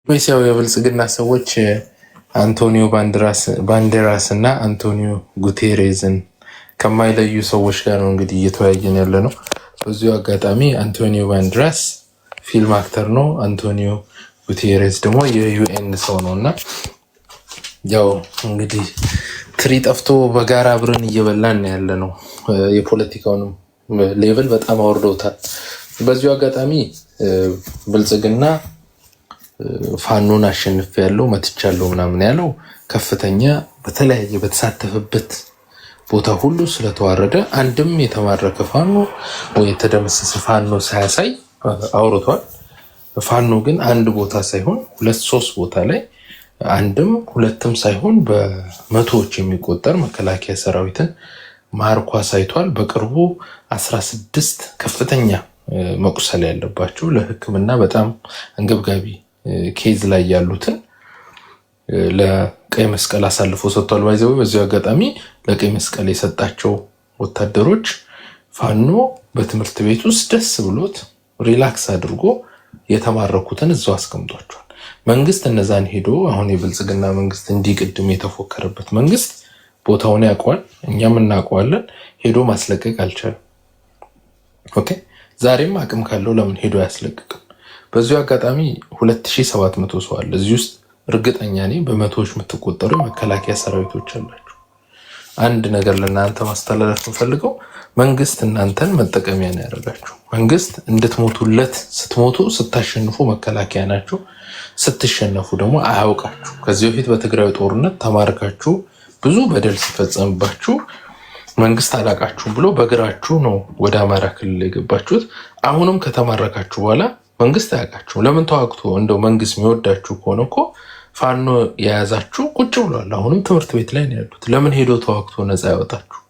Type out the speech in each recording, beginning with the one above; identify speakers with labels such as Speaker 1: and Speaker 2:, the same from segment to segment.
Speaker 1: ወይስ የብልጽግና ሰዎች አንቶኒዮ ባንዴራስ እና አንቶኒዮ ጉቴሬዝን ከማይለዩ ሰዎች ጋር ነው እንግዲህ እየተወያየን ያለ ነው። በዚሁ አጋጣሚ አንቶኒዮ ባንዴራስ ፊልም አክተር ነው። አንቶኒዮ ጉቴሬዝ ደግሞ የዩኤን ሰው ነው እና ያው እንግዲህ ትሪ ጠፍቶ በጋራ አብረን እየበላን ያለ ነው። የፖለቲካውንም ሌቭል በጣም አወርዶታል። በዚሁ አጋጣሚ ብልጽግና ፋኖን አሸንፍ ያለው መትቻለው ምናምን ያለው ከፍተኛ በተለያየ በተሳተፈበት ቦታ ሁሉ ስለተዋረደ አንድም የተማረከ ፋኖ ወይ የተደመሰሰ ፋኖ ሳያሳይ አውርቷል። ፋኖ ግን አንድ ቦታ ሳይሆን ሁለት ሶስት ቦታ ላይ አንድም ሁለትም ሳይሆን በመቶዎች የሚቆጠር መከላከያ ሰራዊትን ማርኮ አሳይቷል። በቅርቡ 16 ከፍተኛ መቁሰል ያለባቸው ለሕክምና በጣም አንገብጋቢ ኬዝ ላይ ያሉትን ለቀይ መስቀል አሳልፎ ሰጥቷል። ባይዘው በዚሁ አጋጣሚ ለቀይ መስቀል የሰጣቸው ወታደሮች ፋኖ በትምህርት ቤት ውስጥ ደስ ብሎት ሪላክስ አድርጎ የተማረኩትን እዛው አስቀምጧቸዋል። መንግስት እነዛን ሄዶ አሁን የብልጽግና መንግስት እንዲቅድም የተፎከረበት መንግስት ቦታውን ያውቀዋል፣ እኛም እናውቀዋለን። ሄዶ ማስለቀቅ አልቻለም። ኦኬ ዛሬም አቅም ካለው ለምን ሄዶ አያስለቅቅም? በዚሁ አጋጣሚ 2700 ሰው አለ እዚህ ውስጥ እርግጠኛ ነኝ በመቶዎች የምትቆጠሩ መከላከያ ሰራዊቶች አላችሁ። አንድ ነገር ለእናንተ ማስተላለፍ የምፈልገው መንግስት እናንተን መጠቀሚያ ነው ያደረጋችሁ። መንግስት እንድትሞቱለት ስትሞቱ ስታሸንፉ መከላከያ ናችሁ፣ ስትሸነፉ ደግሞ አያውቃችሁ። ከዚህ በፊት በትግራይ ጦርነት ተማርካችሁ ብዙ በደል ሲፈጸምባችሁ መንግስት አላቃችሁም ብሎ በእግራችሁ ነው ወደ አማራ ክልል የገባችሁት። አሁንም ከተማረካችሁ በኋላ መንግስት አያውቃችሁም። ለምን ተዋግቶ እንደው መንግስት የሚወዳችሁ ከሆነ እኮ ፋኖ የያዛችሁ ቁጭ ብሏል። አሁንም ትምህርት ቤት ላይ ነው ያሉት። ለምን ሄዶ ተዋግቶ ነፃ ያወጣችሁ?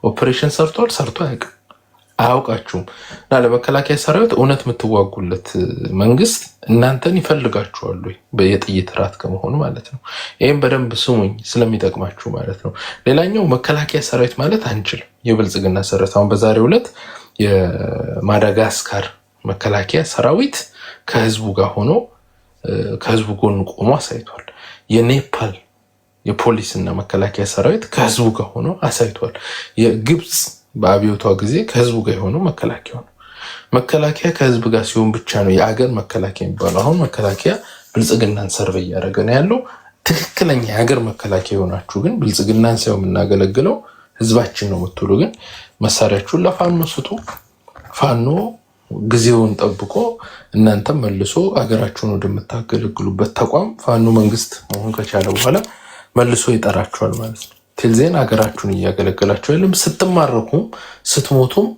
Speaker 1: ኦፕሬሽን ሰርቷል? ሰርቶ አያውቅም። አያውቃችሁም። እና ለመከላከያ ሰራዊት እውነት የምትዋጉለት መንግስት እናንተን ይፈልጋችኋል ወይ? የጥይት ራት ከመሆኑ ማለት ነው። ይህም በደንብ ስሙኝ ስለሚጠቅማችሁ ማለት ነው። ሌላኛው መከላከያ ሰራዊት ማለት አንችልም። የብልጽግና ሰራዊት አሁን በዛሬው ዕለት የማዳጋስካር መከላከያ ሰራዊት ከህዝቡ ጋር ሆኖ ከህዝቡ ጎን ቆሞ አሳይቷል። የኔፓል የፖሊስና መከላከያ ሰራዊት ከህዝቡ ጋር ሆኖ አሳይቷል። የግብፅ በአብዮቷ ጊዜ ከህዝቡ ጋር የሆነው መከላከያ ነው። መከላከያ ከህዝብ ጋር ሲሆን ብቻ ነው የአገር መከላከያ የሚባለው። አሁን መከላከያ ብልጽግናን ሰርቬይ እያደረገ ነው ያለው። ትክክለኛ የሀገር መከላከያ የሆናችሁ ግን ብልጽግናን ሳይሆን የምናገለግለው ህዝባችን ነው የምትሉ ግን መሳሪያችሁን ለፋኖ ስጡ። ፋኖ ጊዜውን ጠብቆ እናንተም መልሶ አገራችሁን ወደምታገለግሉበት ተቋም ፋኖ መንግስት መሆን ከቻለ በኋላ መልሶ ይጠራችኋል ማለት ነው። ቴልዜን አገራችሁን እያገለገላችሁ ያለም ስትማረኩም ስትሞቱም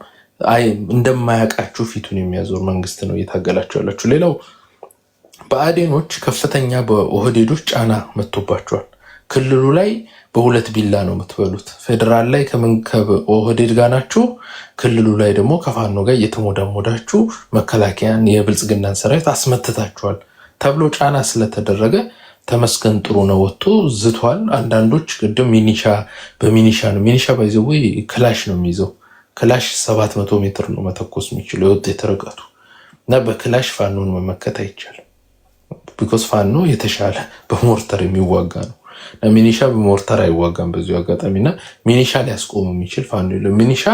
Speaker 1: እንደማያውቃችሁ ፊቱን የሚያዞር መንግስት ነው እየታገላችሁ ያላችሁ። ሌላው በአዴኖች ከፍተኛ በኦህዴዶች ጫና መጥቶባቸዋል። ክልሉ ላይ በሁለት ቢላ ነው የምትበሉት። ፌዴራል ላይ ከኦህዴድ ጋር ናችሁ፣ ክልሉ ላይ ደግሞ ከፋኖ ጋር እየተሞዳሞዳችሁ መከላከያን የብልጽግናን ሰራዊት አስመትታችኋል ተብሎ ጫና ስለተደረገ ተመስገን ጥሩ ነው ወጥቶ ዝቷል። አንዳንዶች ቅድም በሚኒሻ ነው ሚኒሻ ባይዘው ክላሽ ነው የሚይዘው። ክላሽ 700 ሜትር ነው መተኮስ የሚችለው የውጤት ርቀቱ እና በክላሽ ፋኖን መመከት አይቻልም። ቢኮዝ ፋኖ የተሻለ በሞርተር የሚዋጋ ነው። ሚኒሻ በሞርተር አይዋጋም። በዚሁ አጋጣሚና ሚኒሻ ሊያስቆሙ የሚችል ፋኖ የለም። ሚኒሻ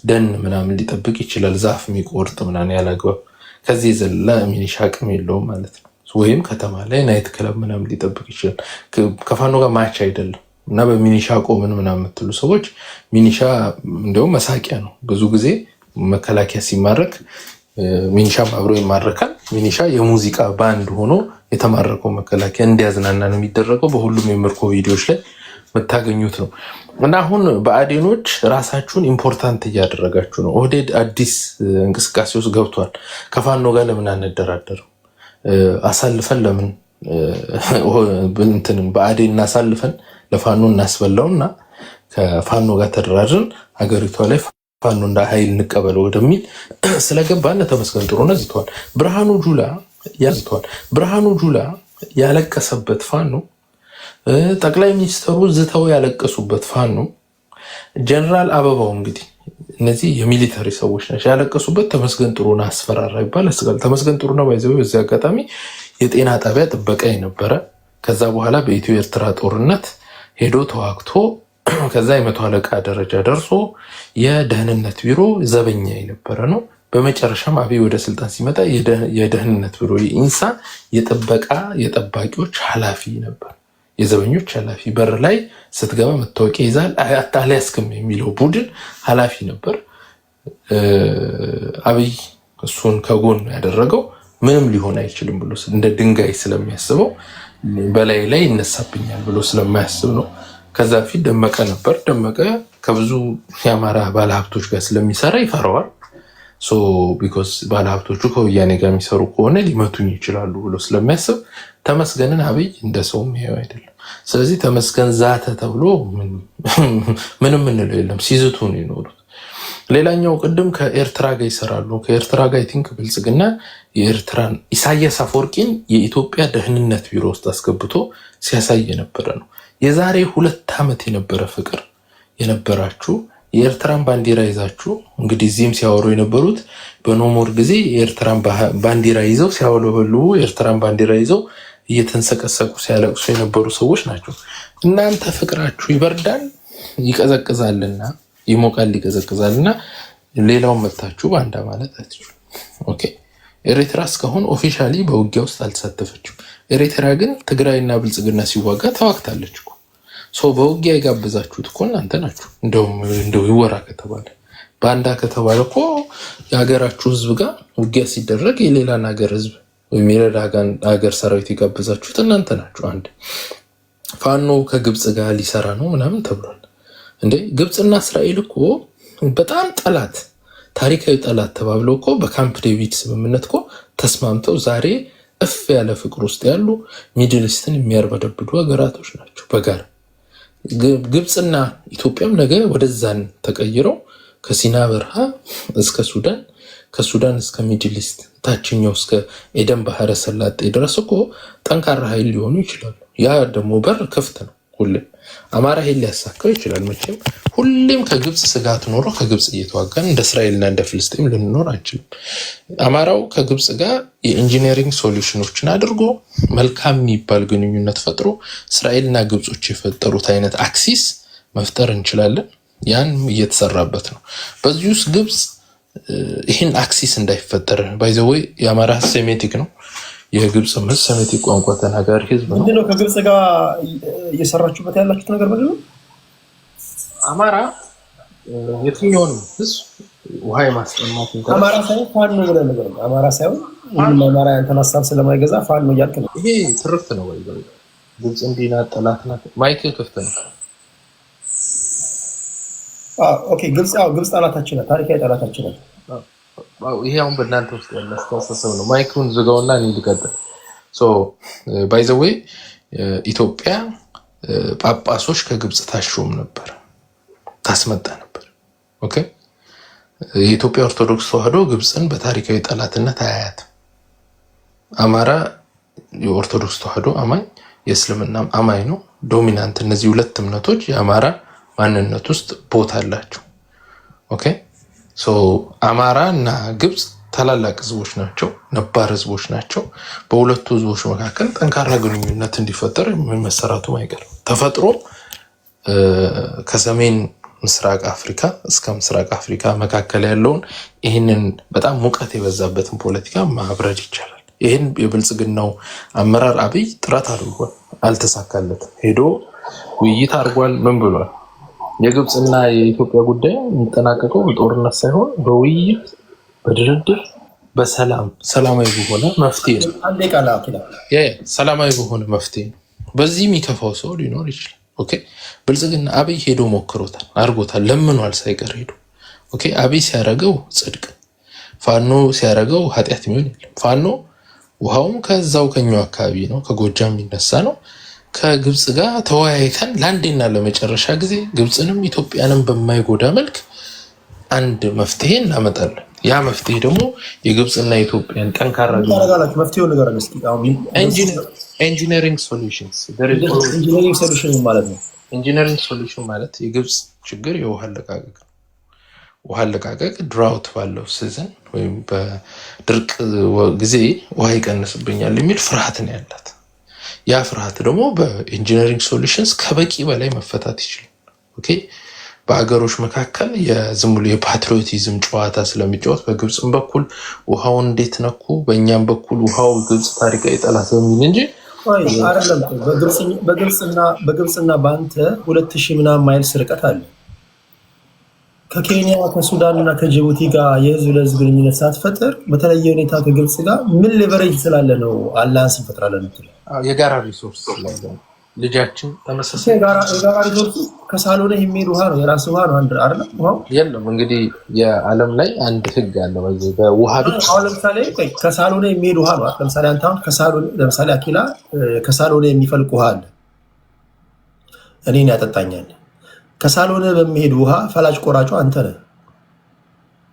Speaker 1: ደን ምናምን ሊጠብቅ ይችላል፣ ዛፍ የሚቆርጥ ምናምን ያላግባብ። ከዚህ የዘለ ሚኒሻ አቅም የለውም ማለት ነው። ወይም ከተማ ላይ ናይት ክለብ ምናምን ሊጠብቅ ይችላል። ከፋኖ ጋር ማች አይደለም። እና በሚኒሻ ቆምን ምናምን የምትሉ ሰዎች ሚኒሻ እንደውም መሳቂያ ነው። ብዙ ጊዜ መከላከያ ሲማረክ ሚኒሻም አብሮ ይማረካል። ሚኒሻ የሙዚቃ ባንድ ሆኖ የተማረከው መከላከያ እንዲያዝናና ነው የሚደረገው። በሁሉም የምርኮ ቪዲዮዎች ላይ የምታገኙት ነው። እና አሁን በአዴኖች ራሳችሁን ኢምፖርታንት እያደረጋችሁ ነው። ኦህዴድ አዲስ እንቅስቃሴ ውስጥ ገብቷል። ከፋኖ ጋር ለምን አንደራደርም? አሳልፈን ለምን በአዴን እናሳልፈን ለፋኖ እናስበላውና ከፋኖ ጋር ተደራድረን ሀገሪቷ ላይ ፋኖ እንደ ኃይል እንቀበለው ወደሚል ስለገባን ተመስገን ጥሩነህ ዝቷል። ብርሃኑ ጁላ ያለቀሰበት ፋኖ፣ ጠቅላይ ሚኒስትሩ ዝተው ያለቀሱበት ፋኖ፣ ጀነራል አበባው እንግዲህ እነዚህ የሚሊተሪ ሰዎች ናቸው ያለቀሱበት። ተመስገን ጥሩነህ አስፈራራ ይባል አስጋል ተመስገን ጥሩነህ ባይዘው በዚህ አጋጣሚ የጤና ጣቢያ ጥበቃ የነበረ ከዛ በኋላ በኢትዮ ኤርትራ ጦርነት ሄዶ ተዋግቶ ከዛ የመቶ አለቃ ደረጃ ደርሶ የደህንነት ቢሮ ዘበኛ የነበረ ነው። በመጨረሻም አብይ ወደ ስልጣን ሲመጣ የደህንነት ቢሮ የኢንሳ የጠባቂዎች ኃላፊ ነበር። የዘበኞች ኃላፊ በር ላይ ስትገባ መታወቂያ ይዛል አታሊያስክም የሚለው ቡድን ኃላፊ ነበር። አብይ እሱን ከጎን ያደረገው ምንም ሊሆን አይችልም ብሎ እንደ ድንጋይ ስለሚያስበው በላይ ላይ ይነሳብኛል ብሎ ስለማያስብ ነው። ከዛ ፊት ደመቀ ነበር። ደመቀ ከብዙ የአማራ ባለሀብቶች ጋር ስለሚሰራ ይፈራዋል። ቢኮዝ ባለሀብቶቹ ከወያኔ ጋር የሚሰሩ ከሆነ ሊመቱኝ ይችላሉ ብሎ ስለሚያስብ ተመስገንን አብይ እንደ ሰውም ይሄው አይደለም። ስለዚህ ተመስገን ዛተ ተብሎ ምንም እንለው የለም። ሲዝቱ ነው የኖሩት። ሌላኛው ቅድም ከኤርትራ ጋር ይሰራሉ። ከኤርትራ ጋር ቲንክ ብልጽግና የኤርትራን ኢሳያስ አፈወርቂን የኢትዮጵያ ደህንነት ቢሮ ውስጥ አስገብቶ ሲያሳይ የነበረ ነው። የዛሬ 2 ዓመት የነበረ ፍቅር የነበራችሁ የኤርትራን ባንዲራ ይዛችሁ እንግዲህ እዚህም ሲያወሩ የነበሩት በኖሞር ጊዜ የኤርትራን ባንዲራ ይዘው ሲያወለበሉ የኤርትራን ባንዲራ ይዘው እየተንሰቀሰቁ ሲያለቅሱ የነበሩ ሰዎች ናቸው። እናንተ ፍቅራችሁ ይበርዳል ይቀዘቅዛልና ይሞቃል ይቀዘቅዛልና ሌላውን መታችሁ ባንዳ ማለት አትችሉ። ኦኬ ኤርትራ እስካሁን ኦፊሻሊ በውጊያ ውስጥ አልተሳተፈችም። ኤርትራ ግን ትግራይና ብልጽግና ሲዋጋ ተዋግታለች እኮ። በውጊያ የጋበዛችሁት እኮ እናንተ ናችሁ። እንደው ይወራ ከተባለ ባንዳ ከተባለ እኮ የሀገራችሁ ህዝብ ጋር ውጊያ ሲደረግ የሌላን ሀገር ህዝብ ወይም የሌላ ሀገር ሰራዊት የጋበዛችሁት እናንተ ናችሁ። አንድ ፋኖ ከግብፅ ጋር ሊሰራ ነው ምናምን ተብሏል። እንዴ ግብፅና እስራኤል እኮ በጣም ጠላት ታሪካዊ ጠላት ተባብለው እኮ በካምፕ ዴቪድ ስምምነት እኮ ተስማምተው ዛሬ እፍ ያለ ፍቅር ውስጥ ያሉ ሚድል ኢስትን የሚያርበደብዱ ሀገራቶች ናቸው በጋራ። ግብፅና ኢትዮጵያም ነገ ወደዛን ተቀይረው ከሲና በረሃ እስከ ሱዳን ከሱዳን እስከ ሚድል ኢስት ታችኛው እስከ ኤደን ባህረ ሰላጤ ድረስ እኮ ጠንካራ ኃይል ሊሆኑ ይችላሉ። ያ ደግሞ በር ክፍት ነው። ሁሌም አማራ ኃይል ሊያሳካው ይችላል። መቼም ሁሌም ከግብፅ ስጋት ኖሮ ከግብፅ እየተዋጋን እንደ እስራኤልና እንደ ፍልስጤም ልንኖር አንችልም። አማራው ከግብፅ ጋር የኢንጂነሪንግ ሶሉሽኖችን አድርጎ መልካም የሚባል ግንኙነት ፈጥሮ እስራኤልና ግብጾች የፈጠሩት አይነት አክሲስ መፍጠር እንችላለን። ያን እየተሰራበት ነው። በዚህ ውስጥ ግብፅ ይህን አክሲስ እንዳይፈጠር ባይዘወይ የአማራ ሴሜቲክ ነው። የግብፅ ምስ ሴሜቲክ ቋንቋ ተናጋሪ ህዝብ ነው።
Speaker 2: ምንድነው ከግብፅ ጋር እየሰራችሁበት ያላችሁት ነገር? ምንድነው
Speaker 1: አማራ የትኛውን ህዝብ ውሃ የማስጠማት
Speaker 2: አማራ ሳይሆን ፋኖ ብለህ ነገር ነው። አማራ ሳይሆን ሁሉም አማራ ያንተን ሀሳብ ስለማይገዛ ፋኖ እያልክ ነው።
Speaker 1: ይሄ ትርክት ነው ወይ? ግብፅ እንዲህ ናት ጠላት ናት። ማይክ ክፍት ነው።
Speaker 2: ኦኬ ግብፅ ጠላታችን ናት፣ ታሪካዊ ጠላታችን ናት።
Speaker 1: ይሄ አሁን በእናንተ ውስጥ ያለ አስተሳሰብ ነው። ማይኩን ዝጋውና እኔ ልቀጥል። ባይ ዘ ዌይ ኢትዮጵያ ጳጳሶች ከግብፅ ታሾም ነበር፣ ታስመጣ ነበር። ኦኬ የኢትዮጵያ ኦርቶዶክስ ተዋህዶ ግብፅን በታሪካዊ ጠላትነት አያያትም። አማራ የኦርቶዶክስ ተዋህዶ አማኝ የእስልምና አማኝ ነው ዶሚናንት። እነዚህ ሁለት እምነቶች የአማራ ማንነት ውስጥ ቦታ አላቸው። ኦኬ አማራ እና ግብፅ ታላላቅ ህዝቦች ናቸው፣ ነባር ህዝቦች ናቸው። በሁለቱ ህዝቦች መካከል ጠንካራ ግንኙነት እንዲፈጠር መሰራቱ አይቀርም። ተፈጥሮ ከሰሜን ምስራቅ አፍሪካ እስከ ምስራቅ አፍሪካ መካከል ያለውን ይህንን በጣም ሙቀት የበዛበትን ፖለቲካ ማብረድ ይቻላል። ይህን የብልጽግናው አመራር አብይ ጥረት አድርጓል፣ አልተሳካለትም። ሄዶ ውይይት አድርጓል። ምን ብሏል? የግብፅና የኢትዮጵያ ጉዳይ የሚጠናቀቀው በጦርነት ሳይሆን በውይይት በድርድር ሰላማዊ በሆነ መፍትሄ ነው። ሰላማዊ በሆነ መፍትሄ ነው። በዚህ የሚከፋው ሰው ሊኖር ይችላል። ኦኬ ብልጽግና አብይ ሄዶ ሞክሮታል፣ አድርጎታል፣ ለምኗል ሳይቀር ሄዶ። ኦኬ አብይ ሲያረገው ጽድቅ፣ ፋኖ ሲያረገው ኃጢአት የሚሆን የለም። ፋኖ ውሃውም ከዛው ከኛው አካባቢ ነው፣ ከጎጃም የሚነሳ ነው። ከግብፅ ጋር ተወያይተን ለአንዴና ለመጨረሻ ጊዜ ግብፅንም ኢትዮጵያንም በማይጎዳ መልክ አንድ መፍትሄ እናመጣለን። ያ መፍትሄ ደግሞ የግብፅና የኢትዮጵያን ጠንካራ ኢንጂነሪንግ ሶሉሽንስ ማለት ነው። ኢንጂነሪንግ ሶሉሽን ማለት የግብፅ ችግር የውሃ አለቃቀቅ ነው። ውሃ አለቃቀቅ ድራውት ባለው ሲዝን ወይም በድርቅ ጊዜ ውሃ ይቀንስብኛል የሚል ፍርሃት ነው ያላት። ያ ፍርሃት ደግሞ በኢንጂነሪንግ ሶሉሽንስ ከበቂ በላይ መፈታት ይችላል። ኦኬ በአገሮች መካከል የዝም ብሎ የፓትሪዮቲዝም ጨዋታ ስለሚጫወት በግብፅም በኩል ውሃውን እንዴት ነኩ፣ በእኛም በኩል ውሃው ግብፅ ታሪካዊ ጠላት በሚል እንጂ
Speaker 2: አይደለም። በግብፅና በአንተ 2000 ምናምን ማይልስ ርቀት አለ። ከኬንያ ከሱዳን እና ከጅቡቲ ጋር የህዝብ ለህዝብ ግንኙነት ሳትፈጥር በተለየ ሁኔታ ከግብፅ ጋር ምን ሌቨሬጅ ስላለ ነው አላያንስ እንፈጥራለን የምትለው?
Speaker 1: የጋራ ሪሶርስ ስላለ ልጃችን ተመሳሳይ
Speaker 2: የጋራ ሪሶርስ ከሳሎነ የሚሄድ ውሃ ነው፣ የራስ ውሃ ነው። አንድ አይደለም ውሃው
Speaker 1: የለም። እንግዲህ የዓለም ላይ አንድ ህግ አለ በውሃ ብቻ።
Speaker 2: አሁን ለምሳሌ ከሳሎነ የሚሄድ ውሃ ነው። ለምሳሌ አንተ አሁን ከሳሎነ ለምሳሌ አኪላ ከሳሎነ የሚፈልቅ ውሃ አለ፣ እኔን ያጠጣኛል። ከሳሎነ በሚሄድ ውሃ ፈላጭ ቆራጩ አንተ ነህ።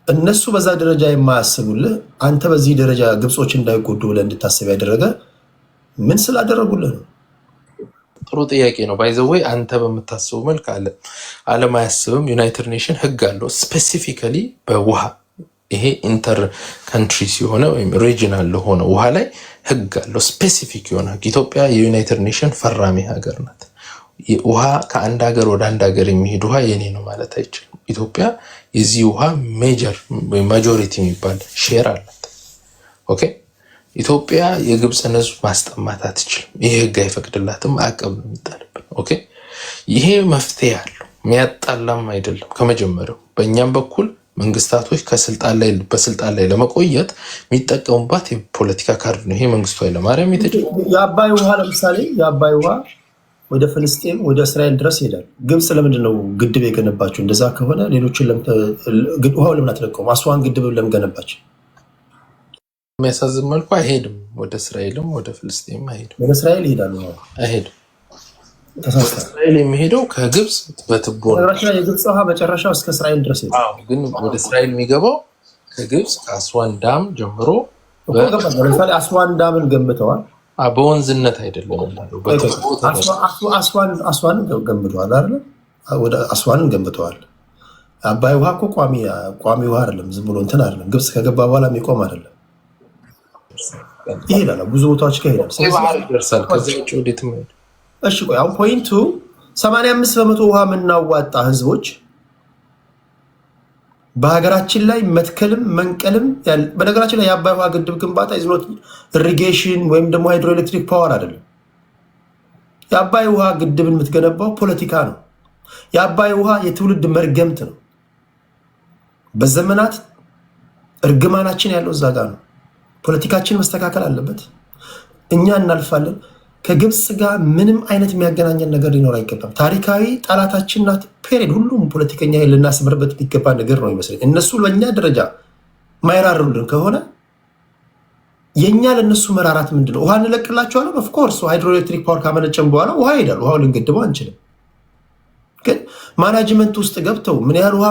Speaker 2: እነሱ በዛ ደረጃ የማያስቡልህ አንተ በዚህ ደረጃ ግብጾች እንዳይጎዱ ብለህ እንድታስብ ያደረገ ምን ስላደረጉልህ ነው?
Speaker 1: ጥሩ ጥያቄ ነው። ባይዘወይ አንተ በምታስበው መልክ ዓለም አያስብም። ዩናይትድ ኔሽን ህግ አለው ስፔሲፊካሊ በውሃ ይሄ ኢንተር ካንትሪ ሲሆነ ወይም ሪጂናል ለሆነ ውሃ ላይ ህግ አለው ስፔሲፊክ የሆነ ህግ። ኢትዮጵያ የዩናይትድ ኔሽን ፈራሚ ሀገር ናት። ውሃ ከአንድ ሀገር ወደ አንድ ሀገር የሚሄድ ውሃ የኔ ነው ማለት አይችልም። ኢትዮጵያ የዚህ ውሃ ሜጀር ማጆሪቲ የሚባል ሼር አላት። ኦኬ ኢትዮጵያ የግብፅን ህዝብ ማስጠማት አትችልም። ይሄ ህግ አይፈቅድላትም። ማዕቀብ ነው የሚጣልብን። ኦኬ ይሄ መፍትሄ አለው፣ የሚያጣላም አይደለም። ከመጀመሪያው በእኛም በኩል መንግስታቶች በስልጣን ላይ ለመቆየት የሚጠቀሙባት የፖለቲካ ካርድ ነው። ይሄ መንግስቱ ኃይለማርያም
Speaker 2: የአባይ ውሃ ለምሳሌ የአባይ ውሃ ወደ ፍልስጤም ወደ እስራኤል ድረስ ይሄዳል። ግብፅ ለምንድን ነው ግድብ የገነባቸው? እንደዛ ከሆነ ሌሎችን ውሃው ለምን አትለቀውም? አስዋን ግድብ ለምን ገነባች?
Speaker 1: የሚያሳዝን መልኩ አይሄድም። ወደ እስራኤልም ወደ ፍልስጤም አይሄድም።
Speaker 2: ወደ እስራኤል ይሄዳሉ።
Speaker 1: አይሄድም። እስራኤል የሚሄደው ከግብፅ በትቦ
Speaker 2: የግብፅ ውሃ መጨረሻው እስከ እስራኤል ድረስ ይሄዳል።
Speaker 1: ግን ወደ እስራኤል የሚገባው ከግብፅ ከአስዋን ዳም ጀምሮ
Speaker 2: አስዋን ዳምን ገንብተዋል።
Speaker 1: በወንዝነት አይደለም።
Speaker 2: አስዋንን ገንብተዋል አይደለ? ወደ አስዋንን ገንብተዋል። አባይ ውሃ እኮ ቋሚ ውሃ አይደለም፣ ዝም ብሎ እንትን አይደለም። ግብፅ ከገባ በኋላ የሚቆም አይደለም፣ ይሄዳል። ብዙ ቦታዎች ጋር
Speaker 1: ይደርሳል። ከዚህ ውጭ ወዴትም አይሄድም።
Speaker 2: እሺ ቆይ አሁን ፖይንቱ 85% ውሃ የምናዋጣ ህዝቦች በሀገራችን ላይ መትከልም መንቀልም በነገራችን ላይ የአባይ ውሃ ግድብ ግንባታ ኢዝኖት ኢሪጌሽን ወይም ደግሞ ሃይድሮኤሌክትሪክ ፓወር አይደለም። የአባይ ውሃ ግድብን የምትገነባው ፖለቲካ ነው። የአባይ ውሃ የትውልድ መርገምት ነው። በዘመናት እርግማናችን ያለው እዛ ጋር ነው። ፖለቲካችን መስተካከል አለበት። እኛ እናልፋለን። ከግብፅ ጋር ምንም አይነት የሚያገናኘን ነገር ሊኖር አይገባም። ታሪካዊ ጠላታችን ናት። ፔሬድ ሁሉም ፖለቲከኛ ልናስምርበት የሚገባ ነገር ነው ይመስለኝ። እነሱ በእኛ ደረጃ ማይራሩልን ከሆነ የእኛ ለእነሱ መራራት ምንድን ነው? ውሃ እንለቅላቸዋለን። ኦፍኮርስ ሃይድሮኤሌክትሪክ ፓወር ካመነጨን በኋላ ውሃ ይሄዳል። ውሃው ልንገድበው አንችልም። ግን ማናጅመንት ውስጥ ገብተው ምን ያህል ውሃ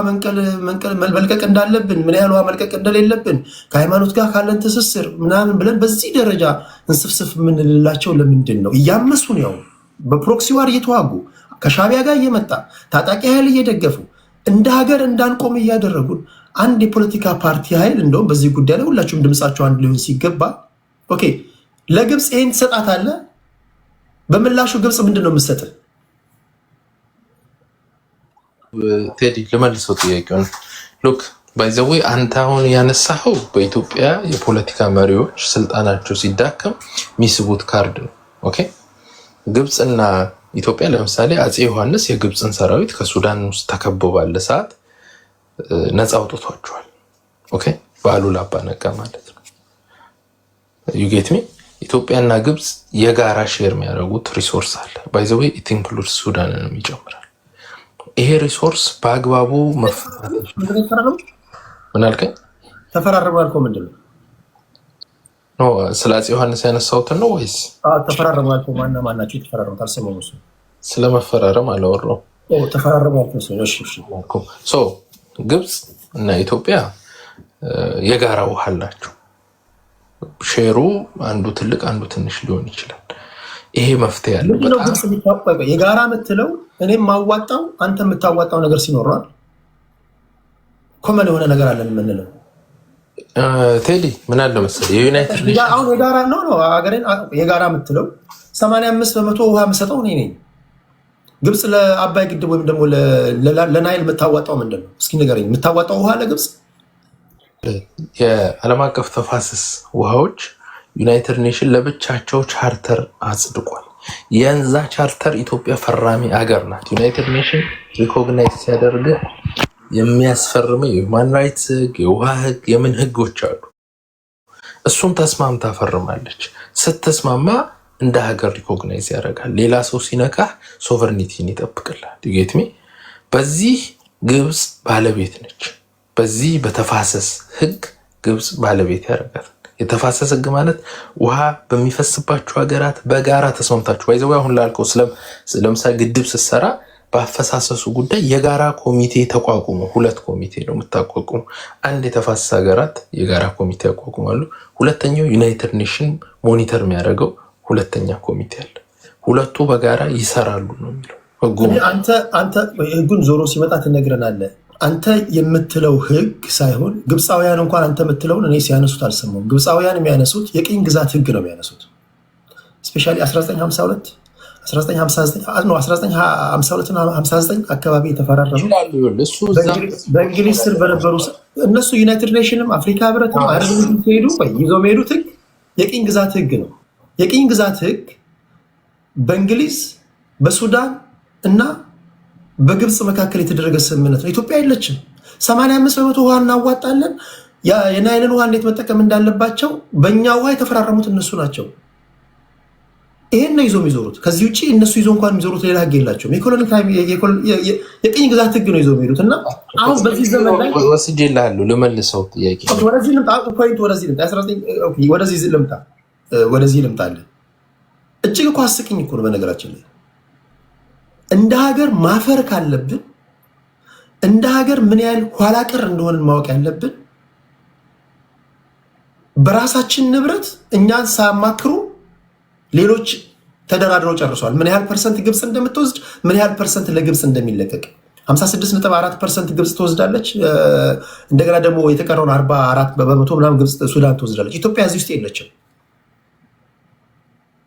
Speaker 2: መልቀቅ እንዳለብን፣ ምን ያህል ውሃ መልቀቅ እንደሌለብን ከሃይማኖት ጋር ካለን ትስስር ምናምን ብለን በዚህ ደረጃ እንስፍስፍ የምንልላቸው ለምንድን ነው? እያመሱን ያው በፕሮክሲ ዋር እየተዋጉ ከሻቢያ ጋር እየመጣ ታጣቂ ኃይል እየደገፉ እንደ ሀገር እንዳንቆም እያደረጉን አንድ የፖለቲካ ፓርቲ ኃይል እንደውም በዚህ ጉዳይ ላይ ሁላችሁም ድምፃቸው አንድ ሊሆን ሲገባ ኦኬ ለግብፅ ይህን ትሰጣታለህ። በምላሹ ግብፅ ምንድን ነው የምትሰጥህ?
Speaker 1: ቴዲ ልመልሰው ጥያቄውን። ሉክ ባይዘዌ አንተ አሁን ያነሳኸው በኢትዮጵያ የፖለቲካ መሪዎች ስልጣናቸው ሲዳከም የሚስቡት ካርድ ነው። ኦኬ ግብፅና ኢትዮጵያ ለምሳሌ አፄ ዮሐንስ የግብፅን ሰራዊት ከሱዳን ውስጥ ተከበው ባለ ሰዓት ነፃ አውጥቷቸዋል። ኦኬ በአሉላ አባ ነጋ ማለት ነው። ዩጌትሚ ኢትዮጵያና ግብፅ የጋራ ሼር የሚያደርጉት ሪሶርስ አለ። ባይዘዌ ኢት ኢንክሉድስ ሱዳንንም ይጨምራል። ይሄ ሪሶርስ በአግባቡ መፈታት ምን አልከኝ?
Speaker 2: ተፈራረሙ ያልከው ምንድን ነው?
Speaker 1: ስለ አፄ ዮሐንስ ያነሳሁትን ነው ወይስ
Speaker 2: ተፈራረሙ ያልከው ማናቸው የተፈራረሙት? አልሰማሁም። እሱ
Speaker 1: ስለመፈራረም አላወራሁም።
Speaker 2: ተፈራረሙ ያልከው
Speaker 1: ግብፅ እና ኢትዮጵያ የጋራ ውሃ አላቸው። ሼሩ አንዱ ትልቅ አንዱ ትንሽ ሊሆን ይችላል። ይሄ መፍትሄ ያለው
Speaker 2: የጋራ የምትለው እኔም ማዋጣው አንተ የምታዋጣው ነገር ሲኖራል ኮመን የሆነ ነገር አለን የምንለው
Speaker 1: ቴዲ ምን አለ መሰለህ የዩናይትድ ኔሽንስ
Speaker 2: አሁን የጋራ ነው ሀገሬን የጋራ የምትለው 85% ውሃ የምሰጠው እኔ ነኝ። ግብፅ ለአባይ ግድብ ወይም ደግሞ ለናይል የምታዋጣው ምንድን ነው? እስኪ ንገረኝ። የምታዋጣው ውሃ ለግብፅ
Speaker 1: የዓለም አቀፍ ተፋሰስ ውሃዎች ዩናይትድ ኔሽን ለብቻቸው ቻርተር አጽድቋል። የንዛ ቻርተር ኢትዮጵያ ፈራሚ አገር ናት። ዩናይትድ ኔሽን ሪኮግናይዝ ሲያደርግ የሚያስፈርመው የሁማን ራይትስ ህግ፣ የውሃ ህግ፣ የምን ህጎች አሉ። እሱን ተስማምታ ፈርማለች። ስትስማማ እንደ ሀገር ሪኮግናይዝ ያደርጋል። ሌላ ሰው ሲነካህ ሶቨርኒቲን ይጠብቅላል። ዲጌትሚ በዚህ ግብፅ ባለቤት ነች። በዚህ በተፋሰስ ህግ ግብፅ ባለቤት ያደርጋል። የተፋሰስ ህግ ማለት ውሃ በሚፈስባቸው ሀገራት በጋራ ተስማምታችሁ ባይዘው አሁን ላልከው ለምሳሌ ግድብ ስትሰራ በአፈሳሰሱ ጉዳይ የጋራ ኮሚቴ ተቋቁሞ 2 ኮሚቴ ነው የምታቋቁሙ። አንድ የተፋሰስ ሀገራት የጋራ ኮሚቴ ያቋቁማሉ። ሁለተኛው ዩናይትድ ኔሽን ሞኒተር የሚያደርገው ሁለተኛ ኮሚቴ አለ። ሁለቱ በጋራ ይሰራሉ ነው የሚለው ህጉ።
Speaker 2: አንተ ህጉን ዞሮ ሲመጣ ትነግረናለህ። አንተ የምትለው ህግ ሳይሆን ግብፃውያን እንኳን አንተ የምትለውን እኔ ሲያነሱት አልሰማሁም። ግብፃውያን የሚያነሱት የቅኝ ግዛት ህግ ነው የሚያነሱት። ስፔሻሊ 1952 1959 አካባቢ የተፈራረሙ በእንግሊዝ ስር በነበሩ እነሱ ዩናይትድ ኔሽንም አፍሪካ ህብረትም አረብ ሲሄዱ ይዘው የሚሄዱት ህግ የቅኝ ግዛት ህግ ነው። የቅኝ ግዛት ህግ በእንግሊዝ በሱዳን እና በግብፅ መካከል የተደረገ ስምምነት ነው። ኢትዮጵያ የለችም። 85% ውሃ እናዋጣለን። የናይልን ውሃ እንዴት መጠቀም እንዳለባቸው በእኛ ውሃ የተፈራረሙት እነሱ ናቸው። ይሄን ነው ይዞ የሚዞሩት። ከዚህ ውጭ እነሱ ይዞ እንኳን የሚዞሩት ሌላ ህግ የላቸውም። የቅኝ ግዛት ህግ ነው ይዞ የሚሄዱት እና አሁን በዚህ ዘመን ላይ
Speaker 1: ወስጄልሃለሁ ልመልሰው ጥያቄ
Speaker 2: ወደዚህ ልምጣለን። እጅግ እኮ አስቂኝ እኮ ነው በነገራችን ላይ። እንደ ሀገር ማፈር ካለብን እንደ ሀገር ምን ያህል ኋላ ቀር እንደሆንን ማወቅ ያለብን በራሳችን ንብረት እኛን ሳያማክሩ ሌሎች ተደራድረው ጨርሷል። ምን ያህል ፐርሰንት ግብፅ እንደምትወስድ ምን ያህል ፐርሰንት ለግብፅ እንደሚለቀቅ 56.4% ግብፅ ትወስዳለች። እንደገና ደግሞ የተቀረውን 44% ምናምን ግብፅ ሱዳን ትወስዳለች። ኢትዮጵያ እዚህ ውስጥ የለችም።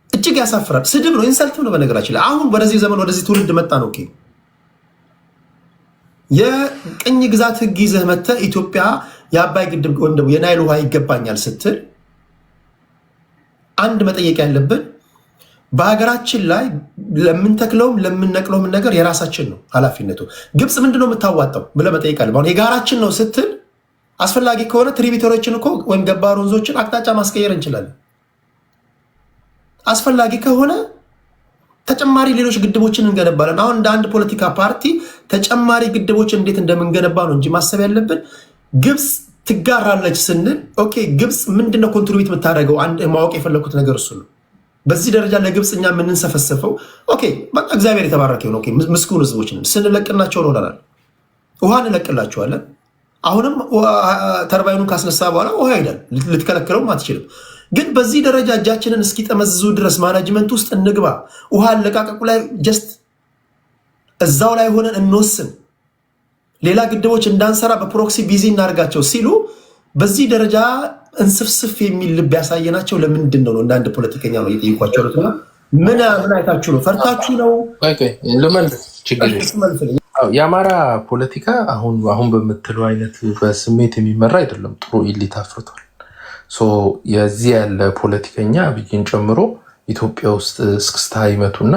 Speaker 2: እጅግ ያሳፍራል። ስድብ ነው፣ ኢንሰልትም ነው በነገራችን ላይ። አሁን ወደዚህ ዘመን ወደዚህ ትውልድ መጣ ነው። የቅኝ ግዛት ህግ ይዘህ መተህ ኢትዮጵያ የአባይ ግድብ ወይም ደግሞ የናይል ውሃ ይገባኛል ስትል አንድ መጠየቅ ያለብን በሀገራችን ላይ ለምንተክለውም ለምንነቅለውም ነገር የራሳችን ነው ኃላፊነቱ። ግብፅ ምንድነው የምታዋጣው ብለህ መጠየቅ አለ። አሁን የጋራችን ነው ስትል አስፈላጊ ከሆነ ትሪቢተሮችን እኮ ወይም ገባር ወንዞችን አቅጣጫ ማስቀየር እንችላለን። አስፈላጊ ከሆነ ተጨማሪ ሌሎች ግድቦችን እንገነባለን። አሁን እንደ አንድ ፖለቲካ ፓርቲ ተጨማሪ ግድቦችን እንዴት እንደምንገነባ ነው እንጂ ማሰብ ያለብን ግብፅ ትጋራለች ስንል ኦኬ፣ ግብፅ ምንድነው ኮንትሪቢዩት የምታደርገው? አንድ ማወቅ የፈለኩት ነገር እሱ ነው። በዚህ ደረጃ ለግብፅ እኛ የምንሰፈሰፈው ኦኬ፣ በቃ እግዚአብሔር የተባረከ ነው። ኦኬ፣ ምስጉን ህዝቦችን ስንለቅናቸው ሆናል። ውሃ እንለቅላቸዋለን። አሁንም ተርባይኑን ካስነሳ በኋላ ውሃ ይሄዳል። ልትከለክለውም አትችልም። ግን በዚህ ደረጃ እጃችንን እስኪጠመዝዙ ድረስ ማናጅመንት ውስጥ እንግባ፣ ውሃ አለቃቀቁ ላይ ጀስት እዛው ላይ ሆነን እንወስን፣ ሌላ ግድቦች እንዳንሰራ በፕሮክሲ ቢዚ እናደርጋቸው ሲሉ በዚህ ደረጃ እንስፍስፍ የሚል ልብ ያሳየናቸው ለምንድን ነው? እንደ አንድ ፖለቲከኛ ነው እየጠየኳቸው ነው። ምን አይታችሁ ነው? ፈርታችሁ ነው?
Speaker 1: የአማራ ፖለቲካ አሁን በምትለው አይነት በስሜት የሚመራ አይደለም። ጥሩ ኢሊት አፍርቷል። የዚህ ያለ ፖለቲከኛ አብይን ጨምሮ ኢትዮጵያ ውስጥ እስክስታ ይመቱና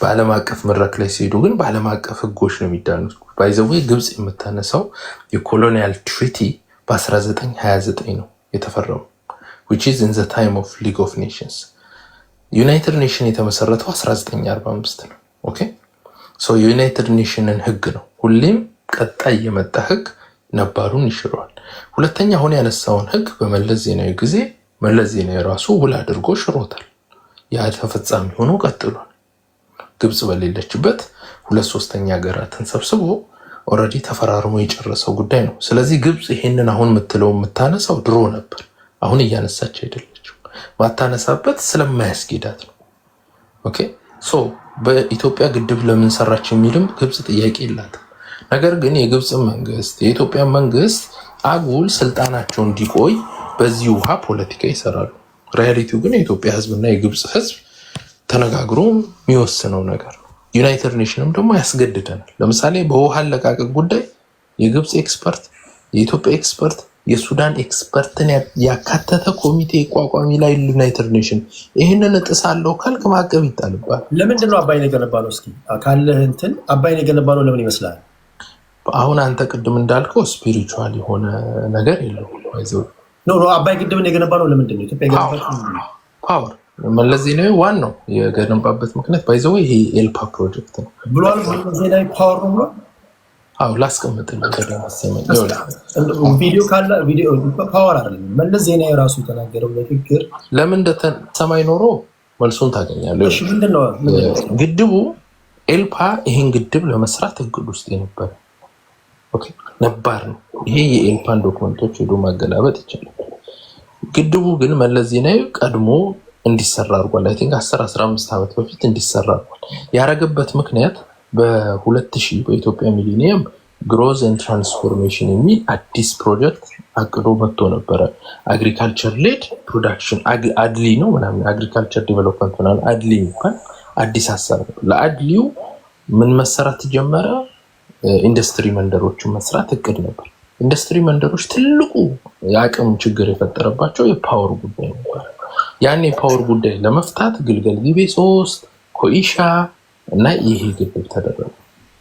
Speaker 1: በዓለም አቀፍ መድረክ ላይ ሲሄዱ ግን በዓለም አቀፍ ህጎች ነው የሚዳኑት። ባይዘዌ ግብፅ የምታነሳው የኮሎኒያል ትሪቲ በ1929 ነው የተፈረሙ which is in the time of League of Nations። ዩናይትድ ኔሽን የተመሰረተው 1945 ነው። ኦኬ የዩናይትድ ኔሽንን ህግ ነው ሁሌም ቀጣይ የመጣ ህግ ነባሩን ይሽረዋል። ሁለተኛ አሁን ያነሳውን ህግ በመለስ ዜናዊ ጊዜ መለስ ዜናዊ ራሱ ውል አድርጎ ሽሮታል። ያ ተፈጻሚ ሆኖ ቀጥሏል። ግብፅ በሌለችበት 2/3 ሀገራትን ሰብስቦ ኦልሬዲ ተፈራርሞ የጨረሰው ጉዳይ ነው። ስለዚህ ግብፅ ይሄንን አሁን የምታነሳው ድሮ ነበር፣ አሁን እያነሳች አይደለችም። ማታነሳበት ስለማያስጌዳት ነው። ኦኬ በኢትዮጵያ ግድብ ለምን ሰራች የሚልም ግብፅ ጥያቄ የላትም። ነገር ግን የግብፅ መንግስት የኢትዮጵያ መንግስት አጉል ስልጣናቸው እንዲቆይ በዚህ ውሃ ፖለቲካ ይሰራሉ። ሪያሊቲው ግን የኢትዮጵያ ህዝብና የግብፅ ህዝብ ተነጋግሮ የሚወስነው ነገር ነው። ዩናይትድ ኔሽንም ደግሞ ያስገድደናል። ለምሳሌ በውሃ አለቃቀቅ ጉዳይ የግብፅ ኤክስፐርት፣ የኢትዮጵያ ኤክስፐርት፣ የሱዳን ኤክስፐርትን ያካተተ ኮሚቴ ቋቋሚ ላይ ዩናይትድ ኔሽን ይህንን እጥሳለሁ ካልክ ማዕቀብ ይጣልባል።
Speaker 2: ለምንድን ነው አባይን የገነባ ነው? እስኪ ካለህ እንትን አባይን የገነባ ነው ለምን ይመስላል?
Speaker 1: አሁን አንተ ቅድም እንዳልከው ስፒሪቹዋል የሆነ ነገር የለውም።
Speaker 2: አባይ ግድብን የገነባ ነው ለምንድን ነው? ኢትዮጵያ
Speaker 1: ፓወር መለስ ዜናዊ ዋናው የገነባበት ምክንያት ባይዘው ይሄ ኤልፓ ፕሮጀክት ነው
Speaker 2: ብሏል። መለስ ዜናዊ ፓወር ነው ብሏል።
Speaker 1: አዎ ላስቀምጥልህ
Speaker 2: ቪዲዮ ካለ ቪዲዮ ፓወር አይደለም። መለስ ዜናዊ ራሱ የተናገረው ንግግር
Speaker 1: ለምን እንደተሰማይ ኖሮ መልሱን ታገኛለህ።
Speaker 2: እሺ ምንድነው
Speaker 1: ግድቡ ኤልፓ ይሄን ግድብ ለመስራት እቅድ ውስጥ የነበረ ነባር ነው። ይሄ የኤልፓን ዶክመንቶች ሄዶ ማገላበጥ ይቻላል። ግድቡ ግን መለስ ዜናዊ ቀድሞ እንዲሰራ አድርጓል። አይ ቲንክ 10-15 ዓመት በፊት እንዲሰራ አድርጓል። ያረገበት ምክንያት በ2000 በኢትዮጵያ ሚሊኒየም ግሮዝ ኤንድ ትራንስፎርሜሽን የሚል አዲስ ፕሮጀክት አቅዶ መጥቶ ነበረ። አግሪካልቸር ሌድ ፕሮዳክሽን አድሊ ነው ምናምን አግሪካልቸር ዲቨሎፕመንት ምናምን አድሊ የሚባል አዲስ ሀሳብ ነው። ለአድሊው ምን መሰራት ጀመረ? ኢንዱስትሪ መንደሮችን መስራት እቅድ ነበር። ኢንዱስትሪ መንደሮች ትልቁ የአቅም ችግር የፈጠረባቸው የፓወር ጉዳይ ነበር። ያን የፓወር ጉዳይ ለመፍታት ግልገል ጊቤ 3 ኮይሻ እና ይሄ ግድብ ተደረገ።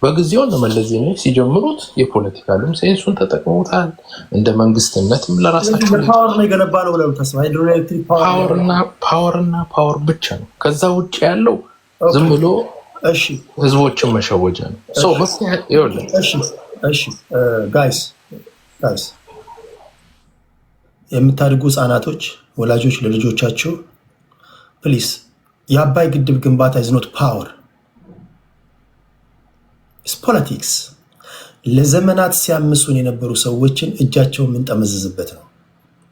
Speaker 1: በጊዜው መለስ ዜናዊ ሲጀምሩት የፖለቲካልም ሴንሱን ተጠቅመውታል። እንደ መንግስትነትም ለራሳቸው
Speaker 2: ፓወር ነው የገነባ ነው ብለው ተስፋ ሃይድሮኤሌክትሪክ
Speaker 1: ፓወር ብቻ ነው። ከዛ ውጭ ያለው ዝም ብሎ ህዝቦችን መሸወጃ ነው።
Speaker 2: ጋይስ የምታድጉ ህጻናቶች ወላጆች ለልጆቻቸው ፕሊስ የአባይ ግድብ ግንባታ is not power it's politics። ለዘመናት ሲያምሱን የነበሩ ሰዎችን እጃቸውን የምንጠመዝዝበት ነው።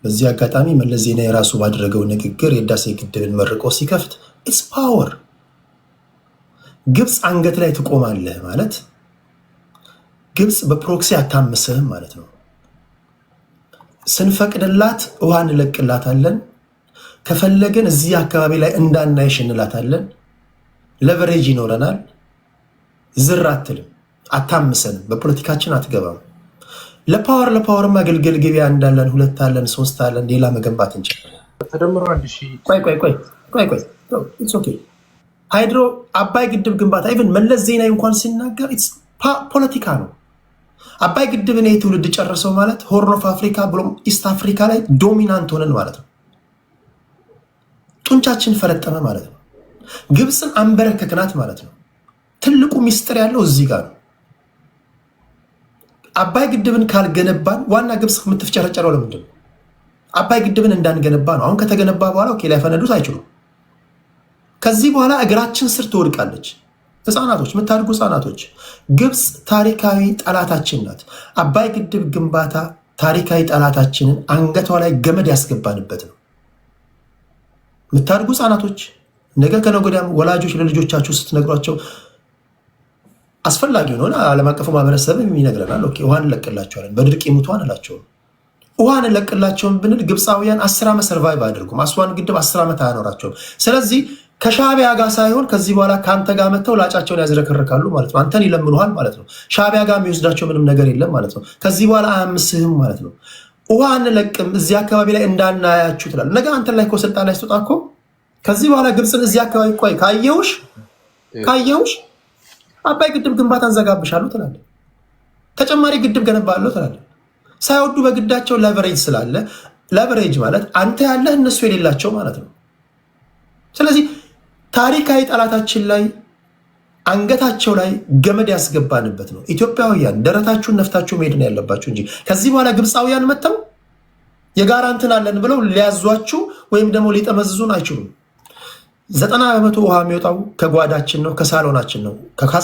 Speaker 2: በዚህ አጋጣሚ መለስ ዜናዊ ራሱ ባደረገው ንግግር የህዳሴ ግድብን መርቆ ሲከፍት it's power። ግብፅ አንገት ላይ ትቆማለህ ማለት ግብፅ በፕሮክሲ አታምስህም ማለት ነው። ስንፈቅድላት ውሃ እንለቅላታለን፣ ከፈለገን እዚህ አካባቢ ላይ እንዳናይሽ እንላታለን። ለቨሬጅ ይኖረናል። ዝር አትልም፣ አታምሰንም፣ በፖለቲካችን አትገባም። ለፓወር ማገልገል ገበያ እንዳለን 2 አለን 3 አለን፣ ሌላ መገንባት እንችላለን።
Speaker 1: ተደምሮ
Speaker 2: ቆይ ኢትስ ኦኬ። ሃይድሮ አባይ ግድብ ግንባታ ኢቭን መለስ ዜናዊ እንኳን ሲናገር ፖለቲካ ነው። አባይ ግድብን ይሄ ትውልድ ጨርሰው ማለት ሆርን ኦፍ አፍሪካ ብሎም ኢስት አፍሪካ ላይ ዶሚናንት ሆነን ማለት ነው። ጡንቻችን ፈረጠመ ማለት ነው። ግብፅን አንበረከክናት ማለት ነው። ትልቁ ሚስጥር ያለው እዚህ ጋር ነው። አባይ ግድብን ካልገነባን ዋና ግብፅ የምትፍጨረጨረው ለምንድን ነው? አባይ ግድብን እንዳንገነባ ነው። አሁን ከተገነባ በኋላ ኦኬ ሊያፈነዱት አይችሉም። ከዚህ በኋላ እግራችን ስር ትወድቃለች። ህፃናቶች፣ የምታድጉ ህፃናቶች፣ ግብፅ ታሪካዊ ጠላታችን ናት። አባይ ግድብ ግንባታ ታሪካዊ ጠላታችንን አንገቷ ላይ ገመድ ያስገባንበት ነው። የምታድጉ ህፃናቶች፣ ነገ ከነገ ወዲያም ወላጆች ለልጆቻችሁ ስትነግሯቸው አስፈላጊ ሆነ ዓለም አቀፉ ማህበረሰብ ይነግረናል። ኦኬ ውሃን እንለቅላቸዋለን፣ በድርቅ ይሙቱ አንላቸውም። ውሃን እንለቅላቸውን ብንል ግብፃውያን 10 ዓመት ሰርቫይቭ አያደርጉም። አስዋን ግድብ 10 ዓመት አያኖራቸውም። ስለዚህ ከሻቢያ ጋር ሳይሆን ከዚህ በኋላ ከአንተ ጋር መጥተው ላጫቸውን ያዝረከርካሉ ማለት ነው። አንተን ይለምኑሃል ማለት ነው። ሻቢያ ጋር የሚወስዳቸው ምንም ነገር የለም ማለት ነው። ከዚህ በኋላ አያምስህም ማለት ነው። ውሃ አንለቅም እዚህ አካባቢ ላይ እንዳናያችሁ ትላለህ። ነገ አንተን ላይ እኮ ስልጣን ላይ ስትወጣ እኮ ከዚህ በኋላ ግብፅን እዚህ አካባቢ ቆይ ካየውሽ አባይ ግድብ ግንባታ እንዘጋብሻለሁ ትላለህ። ተጨማሪ ግድብ ገነባለሁ ትላለህ። ሳይወዱ በግዳቸው ለቨሬጅ ስላለ ለቨሬጅ ማለት አንተ ያለህ እነሱ የሌላቸው ማለት ነው። ስለዚህ ታሪካዊ ጠላታችን ላይ አንገታቸው ላይ ገመድ ያስገባንበት ነው። ኢትዮጵያውያን ደረታችሁን ነፍታችሁ መሄድ ነው ያለባችሁ እንጂ ከዚህ በኋላ ግብፃውያን መጥተው የጋራ እንትን አለን ብለው ሊያዟችሁ ወይም ደግሞ ሊጠመዝዙን አይችሉም። 90% ውሃ የሚወጣው ከጓዳችን ነው፣ ከሳሎናችን ነው።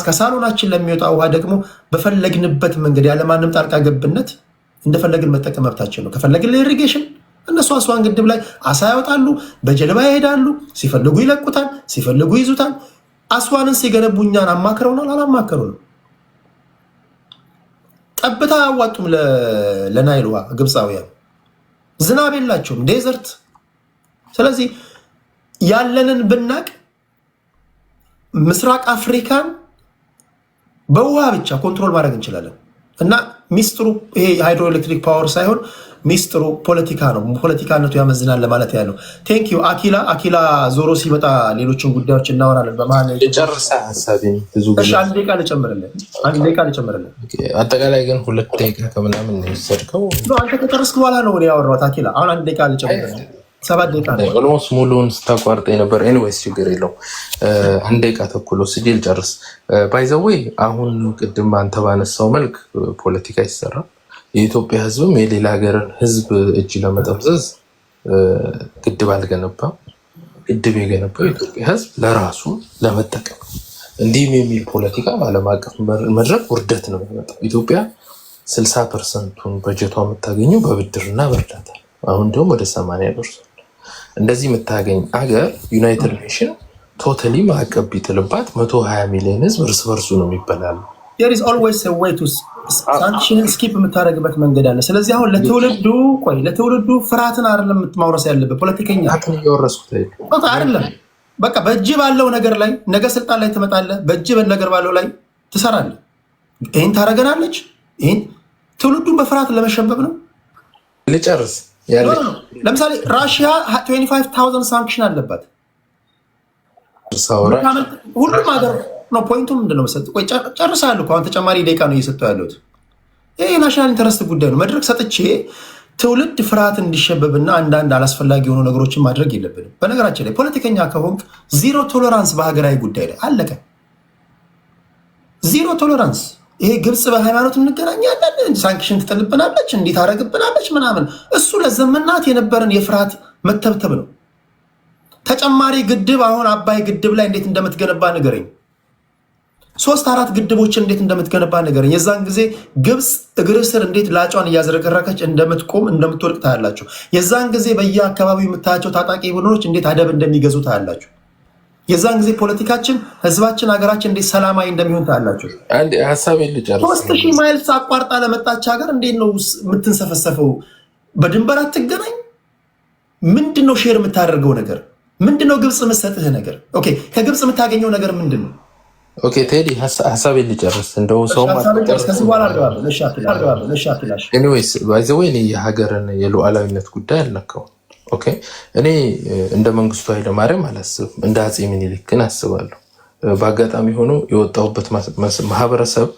Speaker 2: ከሳሎናችን ለሚወጣ ውሃ ደግሞ በፈለግንበት መንገድ ያለማንም ጣልቃ ገብነት እንደፈለግን መጠቀም መብታችን ነው። ከፈለግን ለኢሪጌሽን እነሱ አስዋን ግድብ ላይ አሳ ያወጣሉ፣ በጀልባ ይሄዳሉ፣ ሲፈልጉ ይለቁታል፣ ሲፈልጉ ይዙታል። አስዋንን ሲገነቡ እኛን አማክረውናል? አላማከሩንም። ጠብታ አያዋጡም ለናይል ውሃ ግብፃውያን። ዝናብ የላቸውም፣ ዴዘርት። ስለዚህ ያለንን ብናቅ ምስራቅ አፍሪካን በውሃ ብቻ ኮንትሮል ማድረግ እንችላለን። እና ሚስጥሩ ይሄ ሃይድሮኤሌክትሪክ ፓወር ሳይሆን ሚስጥሩ ፖለቲካ ነው። ፖለቲካነቱ ያመዝናል ለማለት ያለው። ቴንክ ዩ አኪላ ዞሮ ሲመጣ ሌሎችን ጉዳዮች እናወራለን። በመሀል
Speaker 1: የጨርሳ ሀሳቤን ብዙ
Speaker 2: አንድ ደቂቃ ልጨምርልን።
Speaker 1: አጠቃላይ ግን 2 ደቂቃ ከምናምን ነው የወሰድከው።
Speaker 2: አንተ ከጨረስክ በኋላ ነው ያወራሁት አኪላ። አሁን 1 ደቂቃ ልጨምርልን። 7 ደቂቃ ነው
Speaker 1: ኦልሞስት ሙሉውን ስታቋርጠ ነበር። ኤኒዌይስ ችግር የለው። 1 ደቂቃ ተኩል ወስጄ ልጨርስ። ባይ ዘ ዌይ አሁን ቅድም አንተ ባነሳው መልክ ፖለቲካ ይሰራል። የኢትዮጵያ ሕዝብም የሌላ ሀገርን ሕዝብ እጅ ለመጠምዘዝ ግድብ አልገነባም። ግድብ የገነባው የኢትዮጵያ ሕዝብ ለራሱ ለመጠቀም። እንዲህም የሚል ፖለቲካ በዓለም አቀፍ መድረክ ውርደት ነው የሚመጣው። ኢትዮጵያ 60%ቱን በጀቷ የምታገኘው በብድርና በእርዳታ፣ አሁን ደግሞ ወደ 80 ደርሷል። እንደዚህ የምታገኝ አገር ዩናይትድ ኔሽን ቶታሊ ማዕቀብ ቢጥልባት 120 ሚሊዮን ሕዝብ እርስ በርሱ ነው የሚበላሉ።
Speaker 2: ሳንክሽንን ስኪፕ የምታደርግበት መንገድ አለ። ስለዚህ አሁን ለትውልዱ ፍርሃትን አይደለም ማውረስ ያለበት ፖለቲከኛ
Speaker 1: እየወረስኩት
Speaker 2: አይደለም። በቃ በእጅ ባለው ነገር ላይ ነገ ስልጣን ላይ ትመጣለህ። በእጅ ነገር ባለው ላይ ትሰራለህ። ይህን ታደርገናለች። ይህን ትውልዱን በፍርሃት ለመሸበብ ነው።
Speaker 1: ልጨርስ።
Speaker 2: ለምሳሌ ራሽያ 25,000 ሳንክሽን አለባት። ሁሉም ሀገር ነው። ፖይንቱ ምንድነው መሰለህ? ቆይ ጨርሳለሁ። አሁን ተጨማሪ ደቂቃ ነው እየሰጠሁ ያለሁት። ይሄ የናሽናል ኢንተረስት ጉዳይ ነው። መድረክ ሰጥቼ ትውልድ ፍርሃት እንዲሸበብና አንዳንድ አላስፈላጊ የሆኑ ነገሮችን ማድረግ የለብንም። በነገራችን ላይ ፖለቲከኛ ከሆንክ ዚሮ ቶለራንስ በሀገራዊ ጉዳይ ላይ አለቀ። ዚሮ ቶለራንስ። ይሄ ግብፅ በሃይማኖት እንገናኛለን፣ ሳንክሽን ትጥልብናለች፣ እንዲህ ታደርግብናለች ምናምን፣ እሱ ለዘመናት የነበረን የፍርሃት መተብተብ ነው። ተጨማሪ ግድብ አሁን አባይ ግድብ ላይ እንዴት እንደምትገነባ ንገረኝ። 3-4 ግድቦችን እንዴት እንደምትገነባ ንገረኝ። የዛን ጊዜ ግብፅ እግር ስር እንዴት ላጯን እያዝረከረከች እንደምትቆም እንደምትወድቅ ታያላችሁ። የዛን ጊዜ በየአካባቢው የምታያቸው ታጣቂ ቡድኖች እንዴት አደብ እንደሚገዙ ታያላችሁ። የዛን ጊዜ ፖለቲካችን፣ ህዝባችን፣ ሀገራችን እንዴት ሰላማዊ እንደሚሆን ታያላችሁ። 3000 ማይልስ አቋርጣ ለመጣች ሀገር እንዴት ነው የምትንሰፈሰፈው? በድንበር አትገናኝ። ምንድነው ሼር የምታደርገው ነገር? ምንድነው ግብፅ የምትሰጥህ ነገር? ኦኬ፣ ከግብፅ የምታገኘው ነገር ምንድን ነው?
Speaker 1: ኦኬ ቴዲ ሀሳቤን ልጨርስ። እንደው ሰው ኤኒዌይስ ባይ ዘ ዌይ እኔ የሀገርን የሉዓላዊነት ጉዳይ አልነካውም። ኦኬ እኔ እንደ መንግስቱ ኃይለማርያም አላስብም፣ እንደ አፄ ምኒልክን አስባለሁ። በአጋጣሚ ሆኖ የወጣሁበት ማህበረሰብ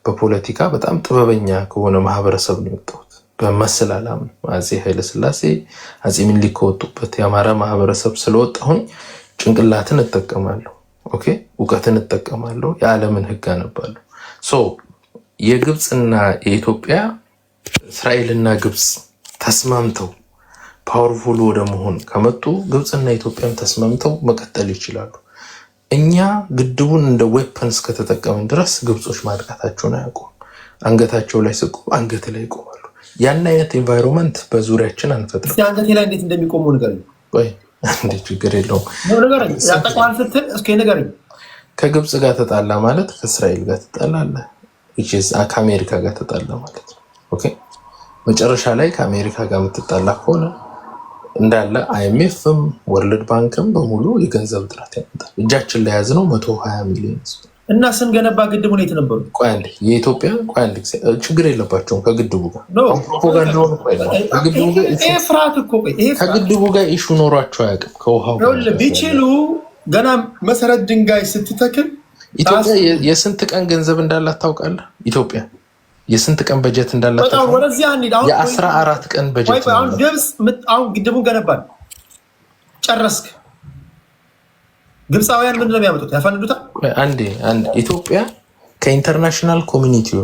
Speaker 1: በፖለቲካ በጣም ጥበበኛ ከሆነ ማህበረሰብ ነው የወጣሁት። በመሰል አላም አፄ ኃይለስላሴ አፄ ምኒልክ ከወጡበት የአማራ ማህበረሰብ ስለወጣሁኝ ጭንቅላትን እጠቀማለሁ። ኦኬ እውቀትን እጠቀማለሁ። የዓለምን ህግ አነባለሁ። የግብፅና የኢትዮጵያ እስራኤልና ግብፅ ተስማምተው ፓወርፉል ወደ መሆን ከመጡ ግብፅና ኢትዮጵያም ተስማምተው መቀጠል ይችላሉ። እኛ ግድቡን እንደ ዌፐንስ ከተጠቀምን ድረስ ግብጾች ማጥቃታቸውን አያውቁም። አንገታቸው ላይ ስቆም አንገት ላይ ይቆማሉ። ያን አይነት ኤንቫይሮንመንት በዙሪያችን አንፈጥርም።
Speaker 2: አንገቴ ላይ እንዴት እንደሚቆሙ ንገረኝ።
Speaker 1: እንዴ ችግር የለውም።
Speaker 2: ንገረኝ።
Speaker 1: ከግብፅ ጋር ተጣላ ማለት ከእስራኤል ጋር ተጣላለ፣ ከአሜሪካ ጋር ተጣላ ማለት ነው። ኦኬ መጨረሻ ላይ ከአሜሪካ ጋር የምትጣላ ከሆነ እንዳለ አይኤምኤፍም ወርልድ ባንክም በሙሉ የገንዘብ እጥረት ያመጣል። እጃችን ላይ ያዝነው 120 ሚሊዮን
Speaker 2: እና ስንገነባ ግድቡ ነው የተነበሩ።
Speaker 1: ቆይ አንዴ የኢትዮጵያ ችግር የለባቸውም ከግድቡ ጋር ፕሮፓጋንዳውን ከግድቡ ጋር ኢሹ ኖሯቸው አያውቅም። ከውሃው
Speaker 2: ቢችሉ ገና መሰረት ድንጋይ ስትተክል
Speaker 1: ኢትዮጵያ የስንት ቀን ገንዘብ እንዳላት ታውቃለህ? ኢትዮጵያ የስንት ቀን በጀት እንዳላት ታውቃለህ? የ14 ቀን በጀት።
Speaker 2: ግብፅ አሁን ግድቡን ገነባል፣ ጨረስክ። ግብፃውያን ምንድን ነው የሚያመጡት? ያፈንዱታል።
Speaker 1: አንዴ ኢትዮጵያ ከኢንተርናሽናል ኮሚኒቲው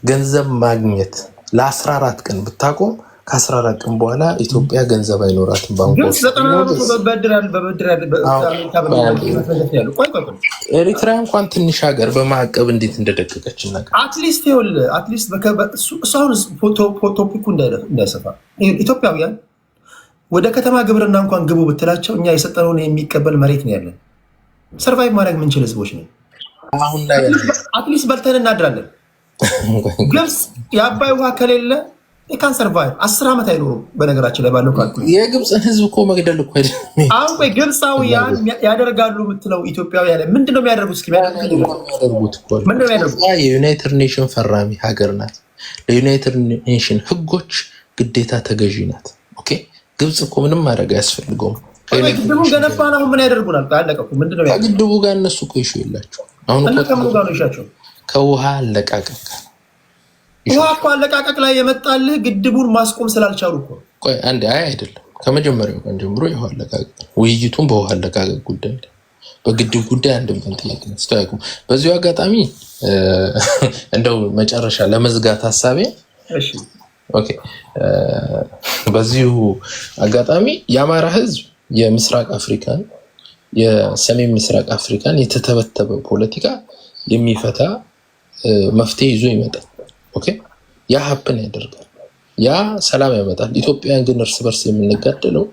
Speaker 1: ገንዘብ ማግኘት ለ14 ቀን ብታቆም ከ14 ቀን በኋላ ኢትዮጵያ ገንዘብ አይኖራትም። ኤሪትራ እንኳን ትንሽ ሀገር በማዕቀብ እንዴት እንደደቀቀች ነገር
Speaker 2: አትሊስት ቶፒኩ እንዳይሰፋ ኢትዮጵያውያን ወደ ከተማ ግብርና እንኳን ግቡ ብትላቸው እኛ የሰጠነውን የሚቀበል መሬት ነው ያለን። ሰርቫይቭ ማድረግ የምንችል ህዝቦች ነው።
Speaker 1: አሁን ላይ
Speaker 2: አትሊስት በልተን እናድራለን። ግብፅ የአባይ ውሃ ከሌለ የካንሰር ቫይረስ 10 ዓመት አይኖሩም። በነገራችን ላይ ባለው ካልኩሌሽን
Speaker 1: የግብፅን ህዝብ እኮ መግደል እኮ አይደለም።
Speaker 2: አሁን ቆይ ግብፃውያን ያደርጋሉ የምትለው ኢትዮጵያውያን ምንድነው የሚያደርጉት? እስኪ
Speaker 1: የዩናይትድ ኔሽን ፈራሚ ሀገር ናት። ለዩናይትድ ኔሽን ህጎች ግዴታ ተገዢ ናት። ኦኬ ግብፅ እኮ ምንም ማድረግ አያስፈልገውም።
Speaker 2: ግድቡን ገነባ ነው ምን ያደርጉናል? አለቀ እኮ ምንድነው
Speaker 1: ከግድቡ ጋር እነሱ እኮ ይሹ የላቸው። አሁን ከውሃ አለቃቀቅ
Speaker 2: ውሃ እኮ አለቃቀቅ ላይ የመጣልህ ግድቡን ማስቆም ስላልቻሉ እኮ።
Speaker 1: ቆይ አንዴ አይደለም ከመጀመሪያው ቀን ጀምሮ የውሃ አለቃቀቅ ውይይቱን በውሃ አለቃቀቅ ጉዳይ በግድብ ጉዳይ አንድም ቀን ጥያቄ ነስተያቁም። በዚሁ አጋጣሚ እንደው መጨረሻ ለመዝጋት ሐሳቤ እሺ ኦኬ በዚሁ አጋጣሚ የአማራ ህዝብ የምስራቅ አፍሪካን የሰሜን ምስራቅ አፍሪካን የተተበተበ ፖለቲካ የሚፈታ መፍትሄ ይዞ ይመጣል። ኦኬ ያ ሀፕን ያደርጋል፣ ያ ሰላም ያመጣል። ኢትዮጵያን ግን እርስ በርስ የምንጋደለው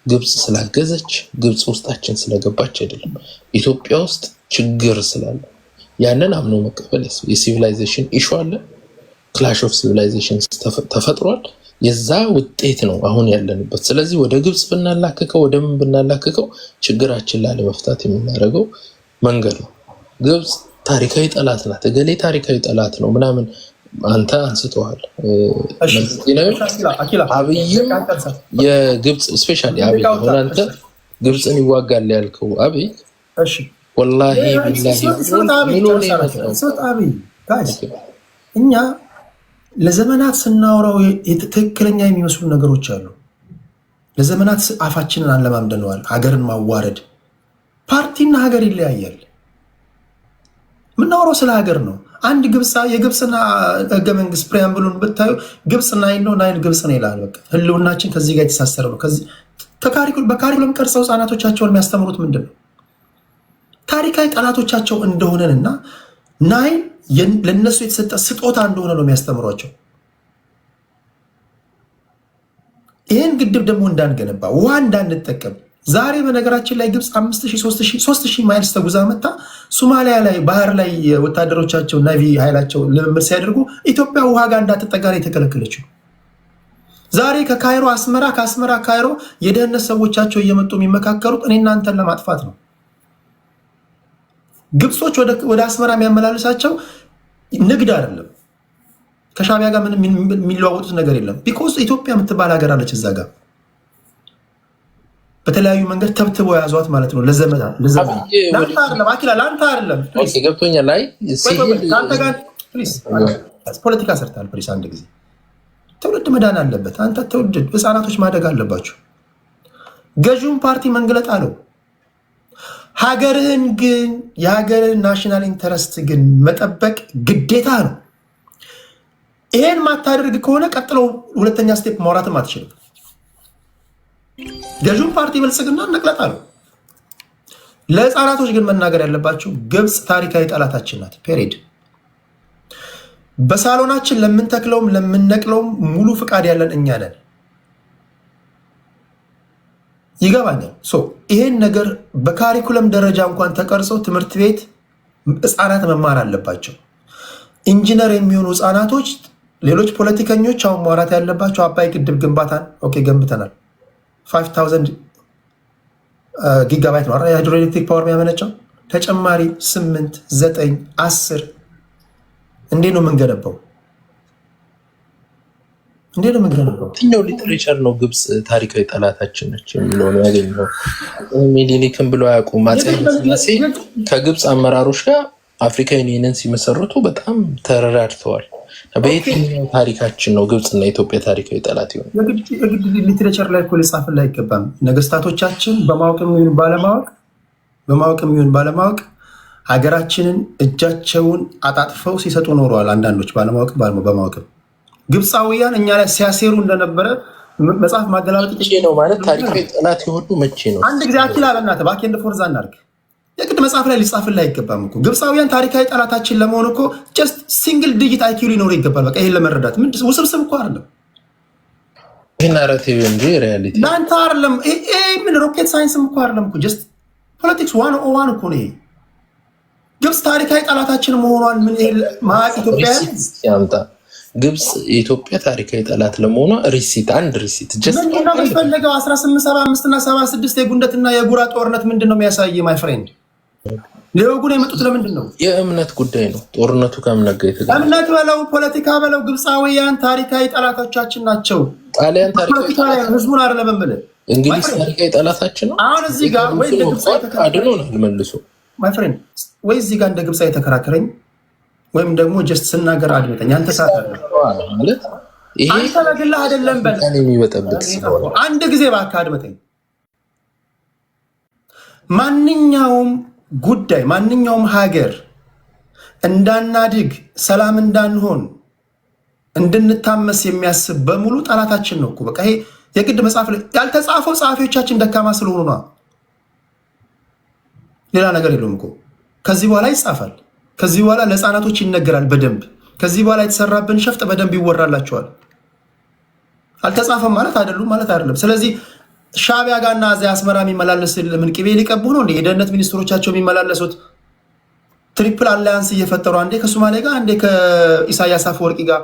Speaker 1: ግብፅ ስላገዘች ግብፅ ውስጣችን ስለገባች አይደለም። ኢትዮጵያ ውስጥ ችግር ስላለ ያንን አምኖ መቀበል የሲቪላይዜሽን ኢሹ አለ። ክላሽ ኦፍ ሲቪላይዜሽን ተፈጥሯል። የዛ ውጤት ነው አሁን ያለንበት። ስለዚህ ወደ ግብፅ ብናላክከው ወደ ምን ብናላክከው ችግራችን ላለመፍታት የምናደርገው መንገድ ነው። ግብፅ ታሪካዊ ጠላት ናት፣ እገሌ ታሪካዊ ጠላት ነው ምናምን አንተ አንስተዋል። አብይም የግብፅ ስፔሻሊ አብይ ሆነ አንተ ግብፅን ይዋጋል ያልከው አብይ ወላሂ
Speaker 2: እኛ ለዘመናት ስናወራው ትክክለኛ የሚመስሉ ነገሮች አሉ። ለዘመናት አፋችንን አንለማምደነዋል። ሀገርን ማዋረድ ፓርቲና ሀገር ይለያያል። ምናወራው ስለ ሀገር ነው። አንድ የግብፅና ህገ መንግስት ፕሪያምብሉን ብታዩ ግብፅ ናይል ነው፣ ናይል ግብፅ ነው ይላል። በቃ ህልውናችን ከዚህ ጋር የተሳሰረ ነው። በካሪኩለም ቀርጸው ህፃናቶቻቸውን የሚያስተምሩት ምንድን ነው? ታሪካዊ ጠላቶቻቸው እንደሆነንና ናይል ለነሱ የተሰጠ ስጦታ እንደሆነ ነው የሚያስተምሯቸው። ይህን ግድብ ደግሞ እንዳንገነባ ውሃ እንዳንጠቀም ዛሬ በነገራችን ላይ ግብፅ 5000 ማይልስ ተጉዛ መታ ሶማሊያ ላይ ባህር ላይ ወታደሮቻቸው ናቪ ኃይላቸው ልምምድ ሲያደርጉ ኢትዮጵያ ውሃ ጋር እንዳትጠጋ ነው የተከለከለችው። ዛሬ ከካይሮ አስመራ፣ ከአስመራ ካይሮ የደህንነት ሰዎቻቸው እየመጡ የሚመካከሩት እኔ እናንተን ለማጥፋት ነው። ግብጾች ወደ አስመራ የሚያመላልሳቸው ንግድ አይደለም። ከሻቢያ ጋር ምንም የሚለዋወጡት ነገር የለም። ቢኮዝ ኢትዮጵያ የምትባል ሀገር አለች እዛ ጋር በተለያዩ መንገድ ተብትበው ያዟት ማለት ነው። ለዘመናት ለአንተ አይደለም
Speaker 1: ገብቶኛል። ላይ
Speaker 2: ፖለቲካ ሰርታል። ፕሊስ አንድ ጊዜ ትውልድ መዳን አለበት። አንተ ትውልድ ህፃናቶች ማደግ አለባቸው። ገዢውን ፓርቲ መንግለጥ አለው። ሀገርህን ግን የሀገርህን ናሽናል ኢንተረስት ግን መጠበቅ ግዴታ ነው። ይሄን ማታደርግ ከሆነ ቀጥለው ሁለተኛ ስቴፕ ማውራትም አትችልም። ገዢውን ፓርቲ ብልጽግና ነቅለጣ ነው። ለህፃናቶች ግን መናገር ያለባቸው ግብፅ ታሪካዊ ጠላታችን ናት። ፔሬድ በሳሎናችን ለምንተክለውም ለምንነቅለውም ሙሉ ፍቃድ ያለን እኛ ነን። ይገባኛል። ይሄን ነገር በካሪኩለም ደረጃ እንኳን ተቀርጸው ትምህርት ቤት ህፃናት መማር አለባቸው። ኢንጂነር የሚሆኑ ህፃናቶች፣ ሌሎች ፖለቲከኞች አሁን ማውራት ያለባቸው አባይ ግድብ ግንባታን ኦኬ ገንብተናል 5000 ጊጋባይት ነው የሃይድሮኤሌክትሪክ ፓወር የሚያመነጨው። ተጨማሪ 8 9 10 እንዴት ነው የምንገነባው?
Speaker 1: የትኛው ሊትሬቸር ነው ግብፅ ታሪካዊ ጠላታችን ነች የሚለውን ያገኘው? ሚኒሊክን ብሎ አያውቁም። አፄ ኃይለሥላሴ ከግብፅ አመራሮች ጋር አፍሪካ ዩኒየንን ሲመሰርቱ በጣም ተረዳድተዋል። በየትኛው ታሪካችን ነው ግብፅና ኢትዮጵያ ታሪካዊ ጠላት ይሆን?
Speaker 2: የግድ ሊትሬቸር ላይ እኮ ሊጻፍልን አይገባም። ነገስታቶቻችን በማወቅም ይሁን ባለማወቅ ሀገራችንን እጃቸውን አጣጥፈው ሲሰጡ ኖረዋል። አንዳንዶች ባለማወቅ በማወቅም ግብፃውያን እኛ ላይ ሲያሴሩ እንደነበረ መጽሐፍ ማገላበጥ
Speaker 1: ነው ማለት ታሪካዊ ጠላት የሆኑ መቼ ነው?
Speaker 2: አንድ ጊዜ አኪላ በእናትህ ባኬንድ ፎርዛ እናድርግ። የግድ መጽሐፍ ላይ ሊጻፍልህ አይገባም እኮ። ግብፃውያን ታሪካዊ ጠላታችን ለመሆን እኮ ጀስት ሲንግል ዲጂት አይኪው ሊኖር ይገባል። በቃ ይሄን ለመረዳት ምን ውስብስብ እኮ አይደለም።
Speaker 1: ይሄ ናራቲቭ እንጂ ሪያሊቲ
Speaker 2: ለአንተ አይደለም። ይሄ ምን ሮኬት ሳይንስም እኮ አይደለም እኮ ጀስት ፖለቲክስ 101 እኮ ነው። ግብጽ ታሪካዊ ጠላታችን መሆኗን ምን ይል ማቅ ኢትዮጵያ
Speaker 1: ያምጣ። ግብጽ የኢትዮጵያ ታሪካዊ ጠላት ለመሆኗ ሪሲት አንድ ሪሲት
Speaker 2: ምንድነው የሚፈልገው? 1875 እና 76 የጉንደትና የጉራ ጦርነት ምንድነው የሚያሳይ? ማይ ፍሬንድ ሊወጉን የመጡት ለምንድን ነው?
Speaker 1: የእምነት ጉዳይ ነው። ጦርነቱ ከእምነት ጋር የተገናኘ
Speaker 2: እምነት በለው ፖለቲካ በለው ግብፃውያን ታሪካዊ ጠላቶቻችን ናቸው።
Speaker 1: ጣሊያን ታሪካዊ
Speaker 2: ህዝቡን አይደለም የምልህ
Speaker 1: እንግሊዝ ታሪካዊ ጠላታችን ነው።
Speaker 2: አሁን እዚህ ጋር ወይ እንደ ግብፅ
Speaker 1: አድኖናል መልሶ
Speaker 2: ማይ ፍሬንድ ወይ እዚህ ጋር እንደ ግብፅ የተከራከረኝ ወይም ደግሞ ጀስት ስናገር አድምጠኝ። አንተ ሳታለ
Speaker 1: ማለት ይሄ
Speaker 2: አንተ በግልህ አይደለም በል
Speaker 1: የሚበጠብጥ
Speaker 2: አንድ ጊዜ እባክህ አድምጠኝ። ማንኛውም ጉዳይ ማንኛውም ሀገር እንዳናድግ ሰላም እንዳንሆን እንድንታመስ የሚያስብ በሙሉ ጠላታችን ነው እኮ በቃ ይሄ የግድ መጽሐፍ ላይ ያልተጻፈው ጸሐፊዎቻችን ደካማ ስለሆኑ ነው። ሌላ ነገር የለውም እኮ ከዚህ በኋላ ይጻፋል። ከዚህ በኋላ ለህፃናቶች ይነገራል በደንብ ከዚህ በኋላ የተሰራብን ሸፍጥ በደንብ ይወራላቸዋል። አልተጻፈም ማለት አይደሉም ማለት አይደለም። ስለዚህ ሻቢያ ጋርና እዚያ አስመራ የሚመላለስ ምን ቅቤ ሊቀቡ ነው እንዴ? የደህንነት ሚኒስትሮቻቸው የሚመላለሱት ትሪፕል አላያንስ እየፈጠሩ አንዴ ከሶማሌ ጋር አንዴ ከኢሳያስ አፈወርቂ ጋር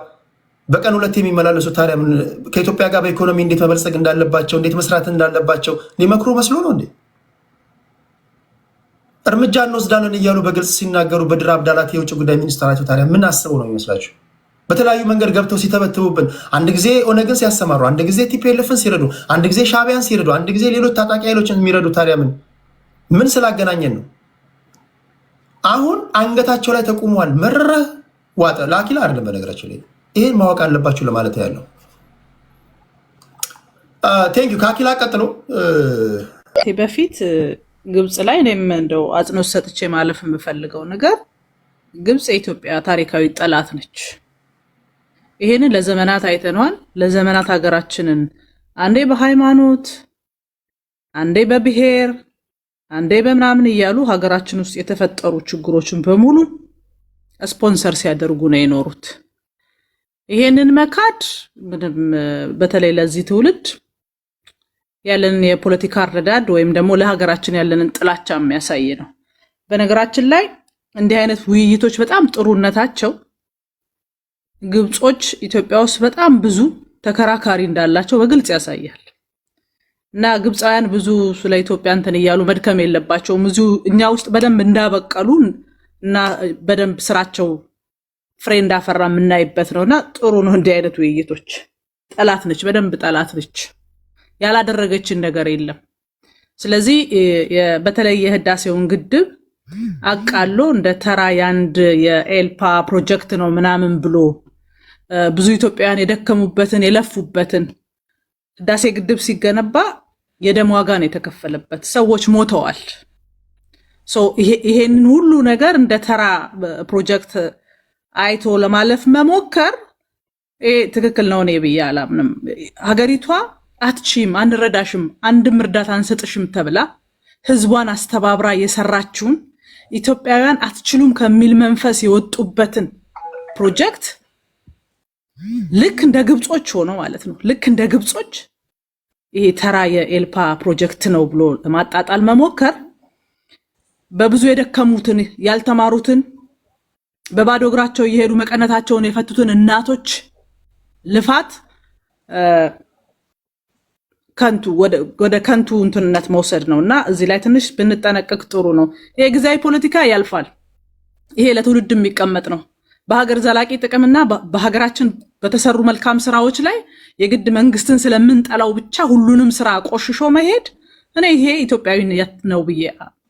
Speaker 2: በቀን ሁለት የሚመላለሱት ታዲያ ከኢትዮጵያ ጋር በኢኮኖሚ እንዴት መበልጸግ እንዳለባቸው እንዴት መስራት እንዳለባቸው ሊመክሩ መስሎ ነው እንዴ? እርምጃ እንወስዳለን እያሉ በግልጽ ሲናገሩ በድር አብዳላት የውጭ ጉዳይ ሚኒስትራቸው ታዲያ ምን አስበው ነው የሚመስላቸው? በተለያዩ መንገድ ገብተው ሲተበትቡብን አንድ ጊዜ ኦነግን ሲያሰማሩ፣ አንድ ጊዜ ቲፒኤልኤፍን ሲረዱ፣ አንድ ጊዜ ሻቢያን ሲረዱ፣ አንድ ጊዜ ሌሎች ታጣቂ ኃይሎችን የሚረዱ ታዲያ ምን ስላገናኘን ነው? አሁን አንገታቸው ላይ ተቁሟል። መረረ ዋጠ ላኪላ አይደለም። በነገራቸው ላይ ይሄን ማወቅ አለባችሁ ለማለት ያለው ቴንክ ዩ። ከአኪላ ቀጥሎ
Speaker 3: በፊት ግብጽ ላይ እኔም እንደው አጽንኦት ሰጥቼ ማለፍ የምፈልገው ነገር ግብጽ የኢትዮጵያ ታሪካዊ ጠላት ነች። ይሄንን ለዘመናት አይተነዋል። ለዘመናት ሀገራችንን አንዴ በሃይማኖት አንዴ በብሔር አንዴ በምናምን እያሉ ሀገራችን ውስጥ የተፈጠሩ ችግሮችን በሙሉ ስፖንሰር ሲያደርጉ ነው የኖሩት። ይሄንን መካድ ምንም በተለይ ለዚህ ትውልድ ያለንን የፖለቲካ አረዳድ ወይም ደግሞ ለሀገራችን ያለንን ጥላቻ የሚያሳይ ነው። በነገራችን ላይ እንዲህ አይነት ውይይቶች በጣም ጥሩነታቸው ግብጾች ኢትዮጵያ ውስጥ በጣም ብዙ ተከራካሪ እንዳላቸው በግልጽ ያሳያል። እና ግብፃውያን ብዙ ስለ ኢትዮጵያ እንትን እያሉ መድከም የለባቸውም። ብዙ እኛ ውስጥ በደንብ እንዳበቀሉ እና በደንብ ስራቸው ፍሬ እንዳፈራ የምናይበት ነውና ጥሩ ነው። እንዲህ አይነት ውይይቶች ጠላት ነች፣ በደንብ ጠላት ነች። ያላደረገችን ነገር የለም። ስለዚህ በተለይ የህዳሴውን ግድብ አቃሎ እንደ ተራ ያንድ የኤልፓ ፕሮጀክት ነው ምናምን ብሎ ብዙ ኢትዮጵያውያን የደከሙበትን የለፉበትን ህዳሴ ግድብ ሲገነባ የደም ዋጋ ነው የተከፈለበት። ሰዎች ሞተዋል። ይሄንን ሁሉ ነገር እንደ ተራ ፕሮጀክት አይቶ ለማለፍ መሞከር ትክክል ነው እኔ ብዬ አላምንም። ሀገሪቷ አትቺም፣ አንረዳሽም፣ አንድም እርዳታ አንሰጥሽም ተብላ ህዝቧን አስተባብራ የሰራችውን ኢትዮጵያውያን አትችሉም ከሚል መንፈስ የወጡበትን ፕሮጀክት ልክ እንደ ግብጾች ሆኖ ማለት ነው። ልክ እንደ ግብጾች ይሄ ተራ የኤልፓ ፕሮጀክት ነው ብሎ ለማጣጣል መሞከር በብዙ የደከሙትን ያልተማሩትን በባዶ እግራቸው እየሄዱ መቀነታቸውን የፈቱትን እናቶች ልፋት ከንቱ ወደ ከንቱ እንትነት መውሰድ ነውና እዚህ ላይ ትንሽ ብንጠነቀቅ ጥሩ ነው። ይሄ ጊዜያዊ ፖለቲካ ያልፋል። ይሄ ለትውልድ የሚቀመጥ ነው። በሀገር ዘላቂ ጥቅምና በሀገራችን በተሰሩ መልካም ስራዎች ላይ የግድ መንግስትን ስለምንጠላው ብቻ ሁሉንም ስራ ቆሽሾ መሄድ እኔ ይሄ ኢትዮጵያዊነት ነው ብዬ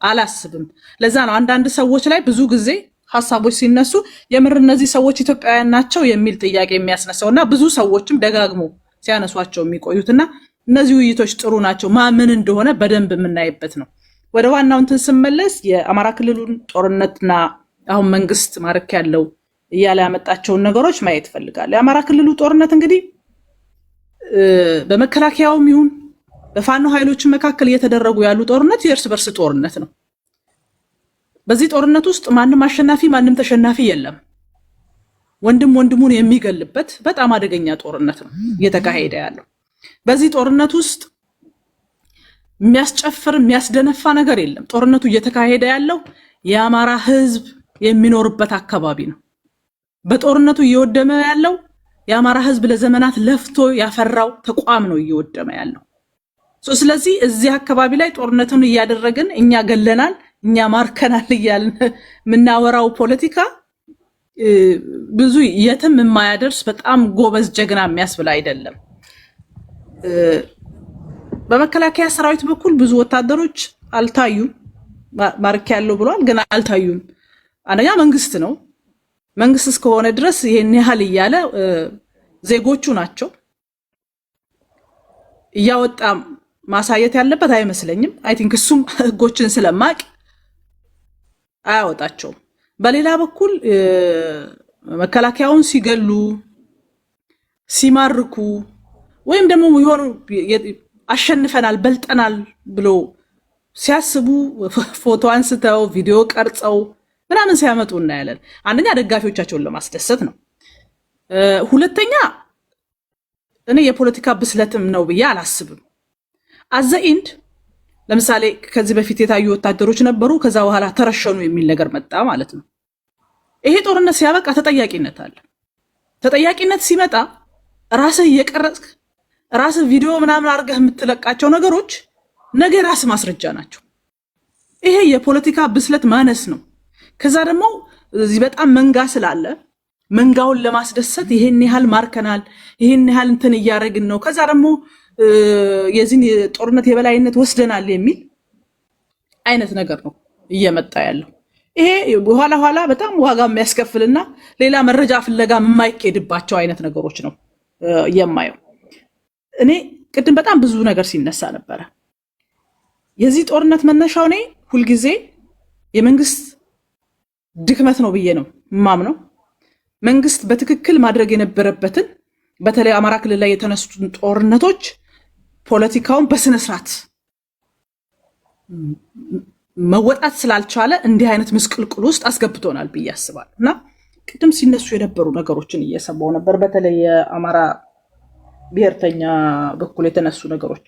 Speaker 3: አላስብም። ለዛ ነው አንዳንድ ሰዎች ላይ ብዙ ጊዜ ሀሳቦች ሲነሱ የምር እነዚህ ሰዎች ኢትዮጵያውያን ናቸው የሚል ጥያቄ የሚያስነሳውና ብዙ ሰዎችም ደጋግሞ ሲያነሷቸው የሚቆዩትና እነዚህ ውይይቶች ጥሩ ናቸው። ምን እንደሆነ በደንብ የምናይበት ነው። ወደ ዋናው እንትን ስመለስ የአማራ ክልሉን ጦርነትና አሁን መንግስት ማረክ ያለው እያለ ያመጣቸውን ነገሮች ማየት ፈልጋለሁ። የአማራ ክልሉ ጦርነት እንግዲህ በመከላከያውም ይሁን በፋኖ ኃይሎች መካከል እየተደረጉ ያሉ ጦርነት የእርስ በርስ ጦርነት ነው። በዚህ ጦርነት ውስጥ ማንም አሸናፊ ማንም ተሸናፊ የለም። ወንድም ወንድሙን የሚገልበት በጣም አደገኛ ጦርነት ነው እየተካሄደ ያለው። በዚህ ጦርነት ውስጥ የሚያስጨፍር የሚያስደነፋ ነገር የለም። ጦርነቱ እየተካሄደ ያለው የአማራ ህዝብ የሚኖርበት አካባቢ ነው። በጦርነቱ እየወደመ ያለው የአማራ ህዝብ ለዘመናት ለፍቶ ያፈራው ተቋም ነው እየወደመ ያለው። ስለዚህ እዚህ አካባቢ ላይ ጦርነቱን እያደረግን እኛ ገለናል፣ እኛ ማርከናል እያልን የምናወራው ፖለቲካ ብዙ የትም የማያደርስ በጣም ጎበዝ ጀግና የሚያስብል አይደለም። በመከላከያ ሰራዊት በኩል ብዙ ወታደሮች አልታዩም። ማርክ ያለው ብሏል፣ ግን አልታዩም። አንደኛ መንግስት ነው። መንግስት እስከሆነ ድረስ ይሄን ያህል እያለ ዜጎቹ ናቸው እያወጣ ማሳየት ያለበት አይመስለኝም። አይ ቲንክ እሱም ህጎችን ስለማቅ አያወጣቸውም። በሌላ በኩል መከላከያውን ሲገሉ ሲማርኩ ወይም ደግሞ ይሆኑ አሸንፈናል በልጠናል ብሎ ሲያስቡ ፎቶ አንስተው ቪዲዮ ቀርጸው ምናምን ሲያመጡ እናያለን። አንደኛ ደጋፊዎቻቸውን ለማስደሰት ነው። ሁለተኛ እኔ የፖለቲካ ብስለትም ነው ብዬ አላስብም። አዘኢንድ ለምሳሌ ከዚህ በፊት የታዩ ወታደሮች ነበሩ፣ ከዛ በኋላ ተረሸኑ የሚል ነገር መጣ ማለት ነው። ይሄ ጦርነት ሲያበቃ ተጠያቂነት አለ። ተጠያቂነት ሲመጣ ራስህ እየቀረጽክ ራስህ ቪዲዮ ምናምን አድርገህ የምትለቃቸው ነገሮች ነገ ራስ ማስረጃ ናቸው። ይሄ የፖለቲካ ብስለት ማነስ ነው። ከዛ ደግሞ እዚህ በጣም መንጋ ስላለ መንጋውን ለማስደሰት ይሄን ያህል ማርከናል፣ ይሄን ያህል እንትን እያደረግን ነው፣ ከዛ ደግሞ የዚህን ጦርነት የበላይነት ወስደናል የሚል አይነት ነገር ነው እየመጣ ያለው። ይሄ በኋላ ኋላ በጣም ዋጋ የሚያስከፍልና ሌላ መረጃ ፍለጋ የማይኬድባቸው አይነት ነገሮች ነው የማየው። እኔ ቅድም በጣም ብዙ ነገር ሲነሳ ነበረ። የዚህ ጦርነት መነሻው እኔ ሁልጊዜ የመንግስት ድክመት ነው ብዬ ነው ማምነው። መንግስት በትክክል ማድረግ የነበረበትን በተለይ አማራ ክልል ላይ የተነሱትን ጦርነቶች ፖለቲካውን በስነ ስርዓት መወጣት ስላልቻለ እንዲህ አይነት ምስቅልቅል ውስጥ አስገብቶናል ብዬ አስባለሁ። እና ቅድም ሲነሱ የነበሩ ነገሮችን እየሰማው ነበር። በተለይ የአማራ ብሔርተኛ በኩል የተነሱ ነገሮች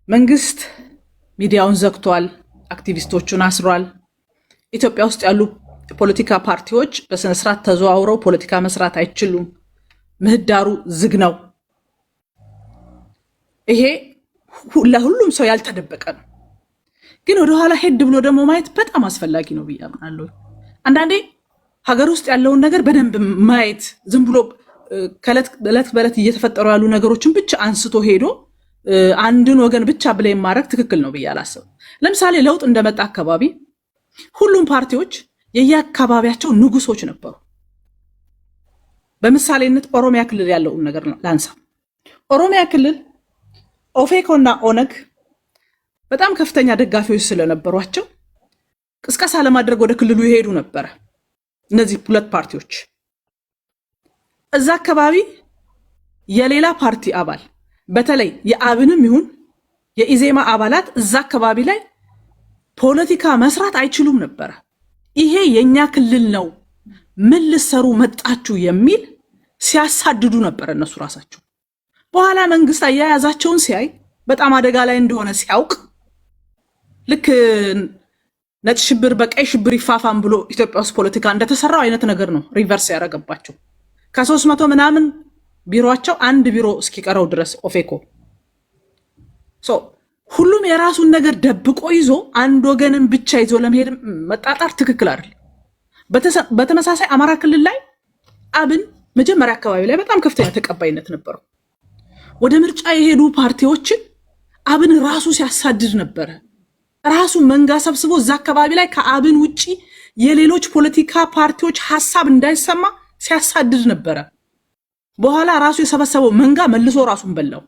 Speaker 3: መንግስት ሚዲያውን ዘግቷል፣ አክቲቪስቶቹን አስሯል። ኢትዮጵያ ውስጥ ያሉ ፖለቲካ ፓርቲዎች በስነ ስርዓት ተዘዋውረው ፖለቲካ መስራት አይችሉም፣ ምህዳሩ ዝግ ነው። ይሄ ለሁሉም ሰው ያልተደበቀ ነው። ግን ወደኋላ ሄድ ብሎ ደግሞ ማየት በጣም አስፈላጊ ነው ብዬ አምናለሁ። አንዳንዴ ሀገር ውስጥ ያለውን ነገር በደንብ ማየት ዝም ብሎ ከዕለት በዕለት እየተፈጠሩ ያሉ ነገሮችን ብቻ አንስቶ ሄዶ አንድን ወገን ብቻ ብሌም ማድረግ ትክክል ነው ብዬ አላስብም። ለምሳሌ ለውጥ እንደመጣ አካባቢ ሁሉም ፓርቲዎች የየአካባቢያቸው ንጉሶች ነበሩ። በምሳሌነት ኦሮሚያ ክልል ያለውን ነገር ላንሳ። ኦሮሚያ ክልል ኦፌኮና ኦነግ በጣም ከፍተኛ ደጋፊዎች ስለነበሯቸው ቅስቀሳ ለማድረግ ወደ ክልሉ ይሄዱ ነበረ። እነዚህ ሁለት ፓርቲዎች እዛ አካባቢ የሌላ ፓርቲ አባል በተለይ የአብንም ይሁን የኢዜማ አባላት እዛ አካባቢ ላይ ፖለቲካ መስራት አይችሉም ነበረ። ይሄ የኛ ክልል ነው፣ ምን ልሰሩ መጣችሁ የሚል ሲያሳድዱ ነበር እነሱ ራሳቸው። በኋላ መንግስት አያያዛቸውን ሲያይ በጣም አደጋ ላይ እንደሆነ ሲያውቅ ልክ ነጭ ሽብር በቀይ ሽብር ይፋፋም ብሎ ኢትዮጵያ ውስጥ ፖለቲካ እንደተሰራው አይነት ነገር ነው ሪቨርስ ያደረገባቸው። ከ300 ምናምን ቢሮቸው አንድ ቢሮ እስኪቀረው ድረስ ኦፌኮ ሁሉም የራሱን ነገር ደብቆ ይዞ አንድ ወገንን ብቻ ይዞ ለመሄድ መጣጣር ትክክል አይደል። በተመሳሳይ አማራ ክልል ላይ አብን መጀመሪያ አካባቢ ላይ በጣም ከፍተኛ ተቀባይነት ነበረው። ወደ ምርጫ የሄዱ ፓርቲዎችን አብን ራሱ ሲያሳድድ ነበረ። ራሱ መንጋ ሰብስቦ እዛ አካባቢ ላይ ከአብን ውጪ የሌሎች ፖለቲካ ፓርቲዎች ሐሳብ እንዳይሰማ ሲያሳድድ ነበረ። በኋላ ራሱ የሰበሰበው መንጋ መልሶ ራሱን በላው።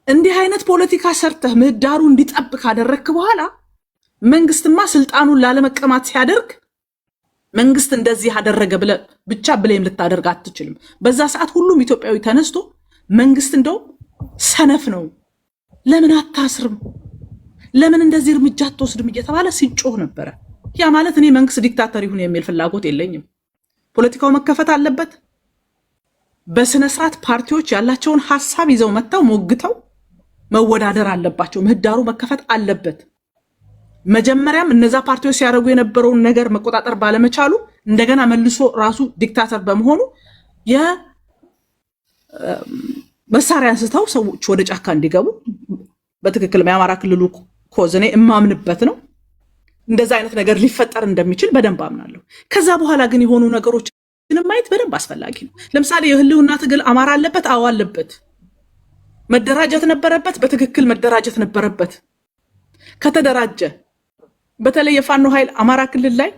Speaker 3: እንዲህ አይነት ፖለቲካ ሰርተህ ምህዳሩ እንዲጠብ ካደረክ በኋላ መንግስትማ ስልጣኑን ላለመቀማት ሲያደርግ መንግስት እንደዚህ ያደረገ ብቻ ብሌም ልታደርግ አትችልም። በዛ ሰዓት ሁሉም ኢትዮጵያዊ ተነስቶ መንግስት እንደው ሰነፍ ነው፣ ለምን አታስርም፣ ለምን እንደዚህ እርምጃ አትወስድም እየተባለ ሲጮህ ነበረ። ያ ማለት እኔ መንግስት ዲክታተር ይሁን የሚል ፍላጎት የለኝም። ፖለቲካው መከፈት አለበት። በስነ ስርዓት ፓርቲዎች ያላቸውን ሐሳብ ይዘው መጥተው ሞግተው መወዳደር አለባቸው። ምህዳሩ መከፈት አለበት። መጀመሪያም እነዛ ፓርቲዎች ሲያደርጉ የነበረውን ነገር መቆጣጠር ባለመቻሉ እንደገና መልሶ ራሱ ዲክታተር በመሆኑ የመሳሪያ አንስተው ሰዎች ወደ ጫካ እንዲገቡ በትክክል የአማራ ክልሉ ኮዝ እኔ እማምንበት ነው። እንደዛ አይነት ነገር ሊፈጠር እንደሚችል በደንብ አምናለሁ። ከዛ በኋላ ግን የሆኑ ነገሮችን ማየት በደንብ አስፈላጊ ነው። ለምሳሌ የህልውና ትግል አማራ አለበት፣ አዎ አለበት። መደራጀት ነበረበት፣ በትክክል መደራጀት ነበረበት። ከተደራጀ በተለይ የፋኖ ኃይል አማራ ክልል ላይ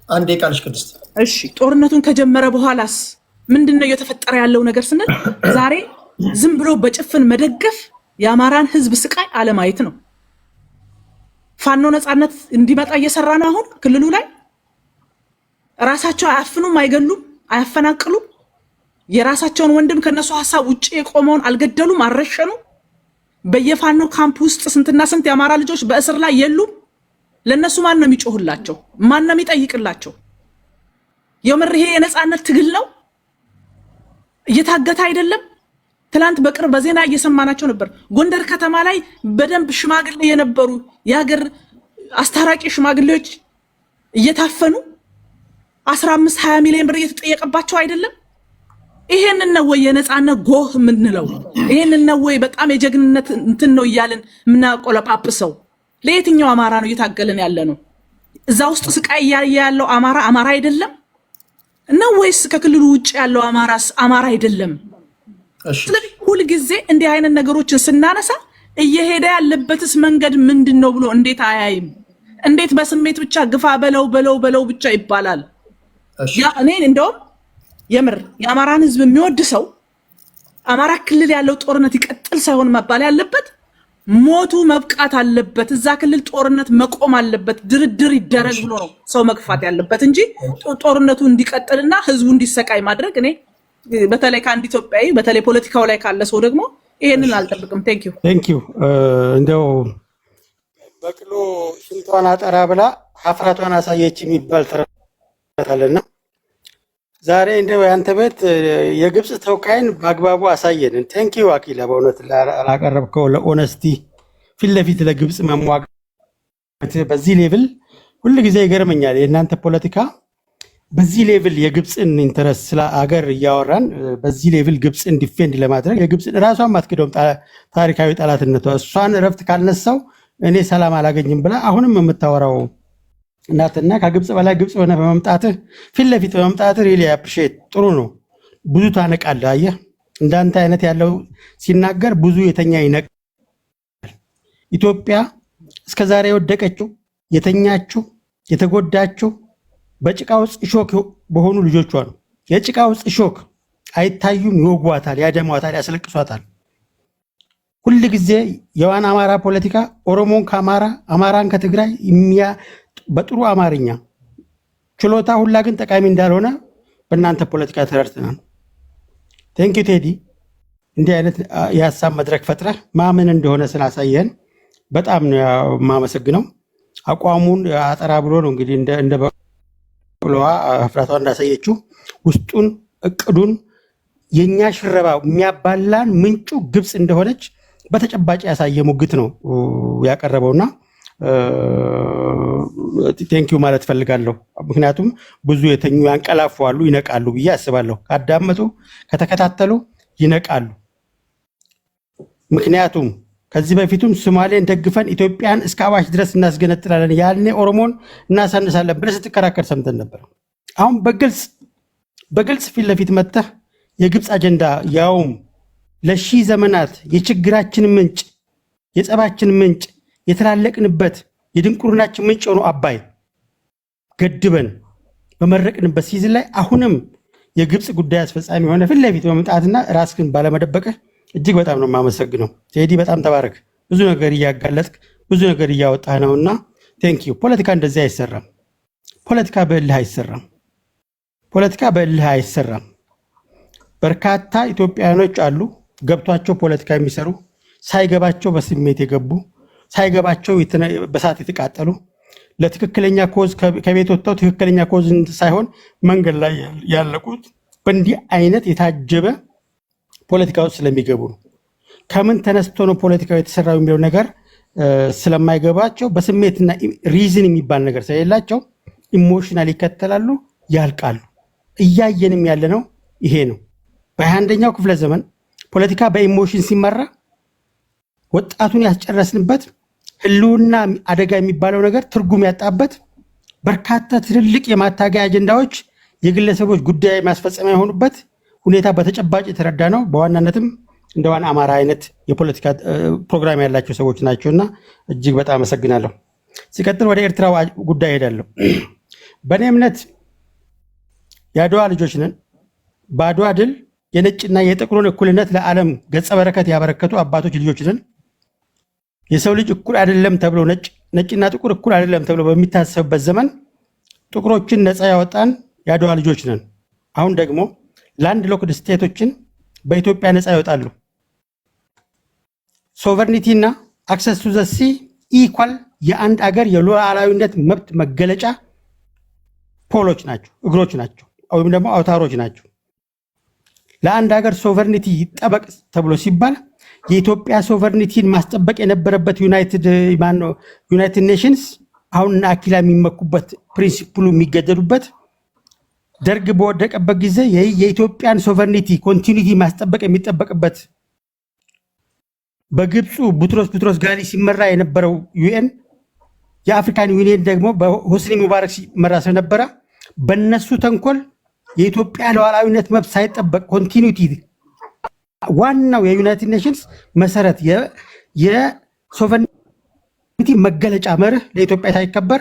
Speaker 2: አንዴ ቃልሽ ቅድስት፣
Speaker 3: እሺ ጦርነቱን ከጀመረ በኋላስ ምንድነው እየተፈጠረ ያለው ነገር ስንል ዛሬ ዝም ብሎ በጭፍን መደገፍ የአማራን ህዝብ ስቃይ አለማየት ነው። ፋኖ ነፃነት እንዲመጣ እየሰራ ነው። አሁን ክልሉ ላይ ራሳቸው አያፍኑም፣ አይገሉም፣ አያፈናቅሉም። የራሳቸውን ወንድም ከነሱ ሐሳብ ውጪ የቆመውን አልገደሉም፣ አልረሸኑም። በየፋኖ ካምፕ ውስጥ ስንትና ስንት የአማራ ልጆች በእስር ላይ የሉም። ለነሱ ማን ነው የሚጮህላቸው? ማን ነው የሚጠይቅላቸው? የምር ይሄ የነፃነት ትግል ነው? እየታገተ አይደለም? ትላንት በቅርብ በዜና እየሰማናቸው ነበር። ጎንደር ከተማ ላይ በደንብ ሽማግሌ የነበሩ የሀገር አስታራቂ ሽማግሌዎች እየታፈኑ 15-20 ሚሊዮን ብር እየተጠየቀባቸው አይደለም? ይሄንን ነው ወይ የነፃነት ጎህ የምንለው? ይሄንን ነው ወይ በጣም የጀግንነት እንትን ነው እያልን የምናቆለጳጵሰው? ለየትኛው አማራ ነው እየታገልን ያለ ነው? እዛ ውስጥ ስቃይ እያየ ያለው አማራ አይደለም ነው ወይስ ከክልሉ ውጭ ያለው አማራስ አማራ አይደለም? ስለዚህ ሁልጊዜ እንዲህ አይነት ነገሮችን ስናነሳ እየሄደ ያለበትስ መንገድ ምንድን ነው ብሎ እንዴት አያይም? እንዴት በስሜት ብቻ ግፋ በለው ብቻ ይባላል? እኔ እንደውም የምር የአማራን ህዝብ የሚወድ ሰው አማራ ክልል ያለው ጦርነት ይቀጥል ሳይሆን መባል ያለበት ሞቱ መብቃት አለበት፣ እዛ ክልል ጦርነት መቆም አለበት፣ ድርድር ይደረግ ብሎ ነው ሰው መግፋት ያለበት እንጂ ጦርነቱ እንዲቀጥልና ህዝቡ እንዲሰቃይ ማድረግ እኔ በተለይ ከአንድ ኢትዮጵያዊ በተለይ ፖለቲካው ላይ ካለ ሰው ደግሞ ይሄንን አልጠብቅም። ቴንክ ዩ
Speaker 4: እንደው በቅሎ ሽንቷን አጠራ ብላ ሀፍራቷን አሳየች የሚባል ተረት አለና ዛሬ እንደው ያንተ ቤት የግብጽ ተወካይን በአግባቡ አሳየን። ቴንክ ዩ አኪላ፣ በእውነት ላቀረብከው ለኦነስቲ ፊት ለፊት ለግብጽ መሟገት በዚህ ሌቭል ሁልጊዜ ይገርመኛል። የእናንተ ፖለቲካ በዚህ ሌቭል የግብጽን ኢንተረስት ስለ አገር እያወራን በዚህ ሌቭል ግብጽን ዲፌንድ ለማድረግ የግብጽን ራሷን ማትከደውም ታሪካዊ ጠላትነቷ እሷን እረፍት ካልነሳው እኔ ሰላም አላገኝም ብላ አሁንም የምታወራው እናትና ከግብጽ በላይ ግብጽ ሆነ በመምጣትህ ፊት ለፊት በመምጣትህ ሪሊ አፕሪሺየት ጥሩ ነው። ብዙ ታነቃለህ። አየህ እንዳንተ አይነት ያለው ሲናገር ብዙ የተኛ ይነቃል። ኢትዮጵያ እስከዛሬ የወደቀችው የተኛችው የተጎዳችው በጭቃ ውስጥ ሾክ በሆኑ ልጆቿ ነው። የጭቃ ውስጥ ሾክ አይታዩም፣ ይወጓታል፣ ያደሟታል፣ ያስለቅሷታል። ሁል ጊዜ የዋን አማራ ፖለቲካ ኦሮሞን ከአማራ አማራን ከትግራይ በጥሩ አማርኛ ችሎታ ሁላ ግን ጠቃሚ እንዳልሆነ በእናንተ ፖለቲካ ተረድተናል። ቴንክ ዩ ቴዲ፣ እንዲህ አይነት የሀሳብ መድረክ ፈጥረህ ማምን እንደሆነ ስላሳየን በጣም ነው የማመሰግነው። አቋሙን አጠራ ብሎ ነው እንግዲህ እንደ ብለዋ ፍራቷ እንዳሳየችው ውስጡን እቅዱን የኛ ሽረባ የሚያባላን ምንጩ ግብጽ እንደሆነች በተጨባጭ ያሳየ ሙግት ነው ያቀረበውና ቴንኪዩ ማለት ፈልጋለሁ። ምክንያቱም ብዙ የተኙ ያንቀላፉ አሉ፣ ይነቃሉ ብዬ አስባለሁ። ካዳመጡ ከተከታተሉ ይነቃሉ። ምክንያቱም ከዚህ በፊቱም ሶማሌን ደግፈን ኢትዮጵያን እስከ አዋሽ ድረስ እናስገነጥላለን ያልኔ ኦሮሞን እናሳንሳለን ብለህ ስትከራከር ሰምተን ነበር። አሁን በግልጽ ፊት ለፊት መጥተህ የግብፅ አጀንዳ ያውም ለሺህ ዘመናት የችግራችን ምንጭ የጸባችን ምንጭ የተላለቅንበት የድንቁርናችን ምንጭ ሆኖ አባይ ገድበን በመረቅንበት ሲዝን ላይ አሁንም የግብፅ ጉዳይ አስፈጻሚ ሆነ ፊት ለፊት በመምጣትና ራስህን ባለመደበቅህ እጅግ በጣም ነው የማመሰግነው። ቴዲ በጣም ተባረክ። ብዙ ነገር እያጋለጥክ ብዙ ነገር እያወጣህ ነውና ቴንክ ዩ። ፖለቲካ እንደዚህ አይሰራም። ፖለቲካ በእልህ አይሰራም። ፖለቲካ በእልህ አይሰራም። በርካታ ኢትዮጵያውያኖች አሉ ገብቷቸው ፖለቲካ የሚሰሩ ሳይገባቸው በስሜት የገቡ ሳይገባቸው በሳት የተቃጠሉ ለትክክለኛ ኮዝ ከቤት ወጥተው ትክክለኛ ኮዝ ሳይሆን መንገድ ላይ ያለቁት በእንዲህ አይነት የታጀበ ፖለቲካ ውስጥ ስለሚገቡ ነው። ከምን ተነስቶ ነው ፖለቲካው የተሰራው የሚለው ነገር ስለማይገባቸው በስሜትና ሪዝን የሚባል ነገር ስለሌላቸው ኢሞሽናል ይከተላሉ፣ ያልቃሉ። እያየንም ያለነው ይሄ ነው። በ21ኛው ክፍለ ዘመን ፖለቲካ በኢሞሽን ሲመራ ወጣቱን ያስጨረስንበት ህልውና አደጋ የሚባለው ነገር ትርጉም ያጣበት በርካታ ትልልቅ የማታገያ አጀንዳዎች የግለሰቦች ጉዳይ ማስፈጸሚያ የሆኑበት ሁኔታ በተጨባጭ የተረዳ ነው። በዋናነትም እንደዋን አማራ አይነት የፖለቲካ ፕሮግራም ያላቸው ሰዎች ናቸውና እጅግ በጣም አመሰግናለሁ። ሲቀጥል ወደ ኤርትራ ጉዳይ ሄዳለሁ። በእኔ እምነት የአድዋ ልጆች ነን። በአድዋ ድል የነጭና የጥቁሩን እኩልነት ለዓለም ገጸ በረከት ያበረከቱ አባቶች ልጆች ነን። የሰው ልጅ እኩል አይደለም ተብሎ ነጭና ጥቁር እኩል አይደለም ተብሎ በሚታሰብበት ዘመን ጥቁሮችን ነፃ ያወጣን የአድዋ ልጆች ነን። አሁን ደግሞ ላንድ ሎክድ ስቴቶችን በኢትዮጵያ ነፃ ይወጣሉ። ሶቨርኒቲ እና አክሰስ ቱ ዘ ሲ ኢኳል የአንድ አገር የሉዓላዊነት መብት መገለጫ ፖሎች ናቸው፣ እግሮች ናቸው፣ ወይም ደግሞ አውታሮች ናቸው። ለአንድ ሀገር ሶቨርኒቲ ይጠበቅ ተብሎ ሲባል የኢትዮጵያ ሶቨርኒቲን ማስጠበቅ የነበረበት ዩናይትድ ኔሽንስ አሁን አኪላ የሚመኩበት ፕሪንሲፕሉ የሚገደዱበት ደርግ በወደቀበት ጊዜ የኢትዮጵያን ሶቨርኒቲ ኮንቲኒቲ ማስጠበቅ የሚጠበቅበት በግብፁ ቡትሮስ ጋሊ ሲመራ የነበረው ዩኤን የአፍሪካን ዩኒየን ደግሞ በሆስኒ ሙባረክ ሲመራ ስለነበረ በነሱ ተንኮል የኢትዮጵያ ሉዓላዊነት መብት ሳይጠበቅ ኮንቲኒቲ ዋናው የዩናይትድ ኔሽንስ መሰረት የሶቨርኒቲ መገለጫ መርህ ለኢትዮጵያ ሳይከበር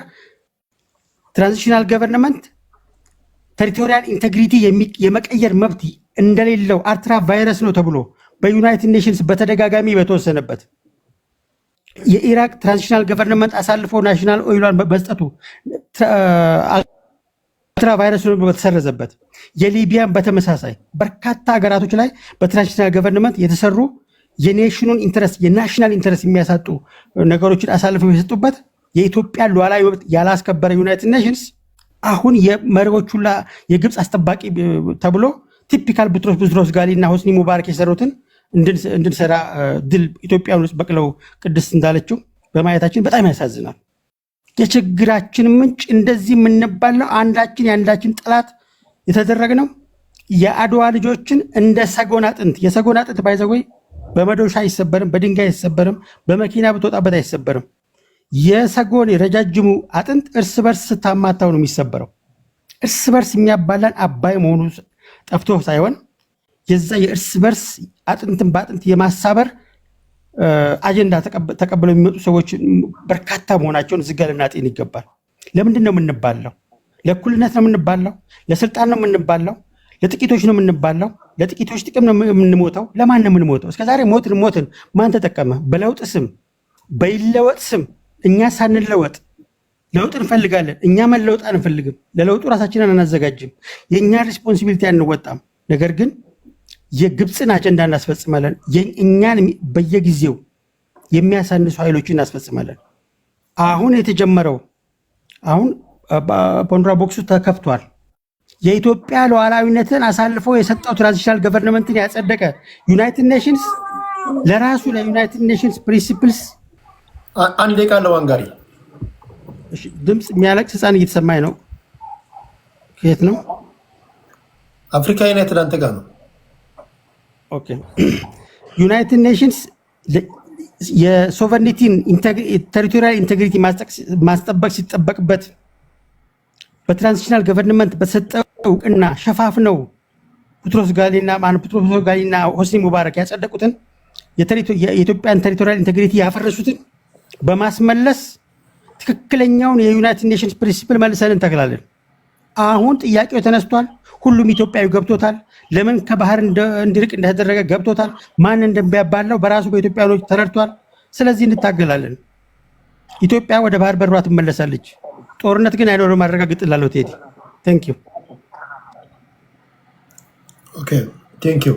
Speaker 4: ትራንዚሽናል ገቨርንመንት ቴሪቶሪያል ኢንቴግሪቲ የመቀየር መብት እንደሌለው አርትራ ቫይረስ ነው ተብሎ በዩናይትድ ኔሽንስ በተደጋጋሚ በተወሰነበት የኢራቅ ትራንዚሽናል ገቨርንመንት አሳልፎ ናሽናል ኦይሏን መስጠቱ አርትራ ቫይረስ ነው በተሰረዘበት የሊቢያን በተመሳሳይ በርካታ ሀገራቶች ላይ በትራንዚሽናል ገቨርንመንት የተሰሩ የኔሽኑን ኢንተረስት የናሽናል ኢንተረስት የሚያሳጡ ነገሮችን አሳልፈው የሰጡበት የኢትዮጵያ ሉዓላዊ መብት ያላስከበረ ዩናይትድ ኔሽንስ አሁን የመሪዎቹላ የግብፅ አስጠባቂ ተብሎ ቲፒካል ቡትሮስ ጋሊ እና ሆስኒ ሙባረክ የሰሩትን እንድንሰራ ድል ኢትዮጵያን ውስጥ በቅለው ቅድስት እንዳለችው በማየታችን በጣም ያሳዝናል። የችግራችን ምንጭ እንደዚህ የምንባለው አንዳችን የአንዳችን ጠላት የተደረግነው የአድዋ ልጆችን እንደ ሰጎን አጥንት የሰጎን አጥንት ባይዘወይ በመዶሻ አይሰበርም፣ በድንጋይ አይሰበርም፣ በመኪና ብትወጣበት አይሰበርም። የሰጎን ረጃጅሙ አጥንት እርስ በርስ ስታማታው ነው የሚሰበረው። እርስ በርስ የሚያባላን አባይ መሆኑ ጠፍቶ ሳይሆን የዛ የእርስ በርስ አጥንትን በአጥንት የማሳበር አጀንዳ ተቀብለው የሚመጡ ሰዎች በርካታ መሆናቸውን እዚህ ጋር ልናጤን ይገባል። ለምንድን ነው የምንባለው? ለእኩልነት ነው የምንባለው? ለስልጣን ነው የምንባለው? ለጥቂቶች ነው የምንባለው? ለጥቂቶች ጥቅም ነው የምንሞተው? ለማን ነው የምንሞተው? እስከዛሬ ሞትን ማን ተጠቀመ? በለውጥ ስም በይለወጥ ስም እኛ ሳንለወጥ ለውጥ እንፈልጋለን። እኛ መለወጥ አንፈልግም። ለለውጡ ራሳችንን አናዘጋጅም። የእኛ ሪስፖንሲቢሊቲ አንወጣም። ነገር ግን የግብፅን አጀንዳ እናስፈጽማለን። እኛን በየጊዜው የሚያሳንሱ ኃይሎችን እናስፈጽማለን። አሁን የተጀመረው አሁን ፖንድራ ቦክሱ ተከፍቷል። የኢትዮጵያ ሉዓላዊነትን አሳልፎ የሰጠው ትራንዚሽናል ገቨርንመንትን ያጸደቀ ዩናይትድ ኔሽንስ ለራሱ ለዩናይትድ ኔሽንስ ፕሪንሲፕልስ
Speaker 2: አንድ ቃለው አንጋሪ
Speaker 4: ድምፅ የሚያለቅስ ህፃን እየተሰማኝ ነው። ከየት ነው?
Speaker 2: አፍሪካ ዩናይትድ አንተ ጋር ነው።
Speaker 4: ኦኬ ዩናይትድ ኔሽንስ የሶቨርኒቲን ቴሪቶሪያል ኢንቴግሪቲ ማስጠበቅ ሲጠበቅበት በትራንዚሽናል ገቨርንመንት በተሰጠው እውቅና ሸፋፍነው ቡትሮስ ጋሊና ሆስኒ ሙባረክ ያጸደቁትን የኢትዮጵያን ቴሪቶሪያል ኢንቴግሪቲ ያፈረሱትን በማስመለስ ትክክለኛውን የዩናይትድ ኔሽንስ ፕሪንሲፕል መልሰን እንተክላለን። አሁን ጥያቄው ተነስቷል። ሁሉም ኢትዮጵያዊ ገብቶታል። ለምን ከባህር እንዲርቅ እንደተደረገ ገብቶታል። ማን እንደሚያባለው በራሱ በኢትዮጵያኖች ተረድቷል። ስለዚህ እንታገላለን። ኢትዮጵያ ወደ ባህር በሯ ትመለሳለች። ጦርነት ግን አይኖርም። ማረጋግጥላለሁ። ቴዲ ቴንክ ዩ።
Speaker 2: ኦኬ ቴንክ ዩ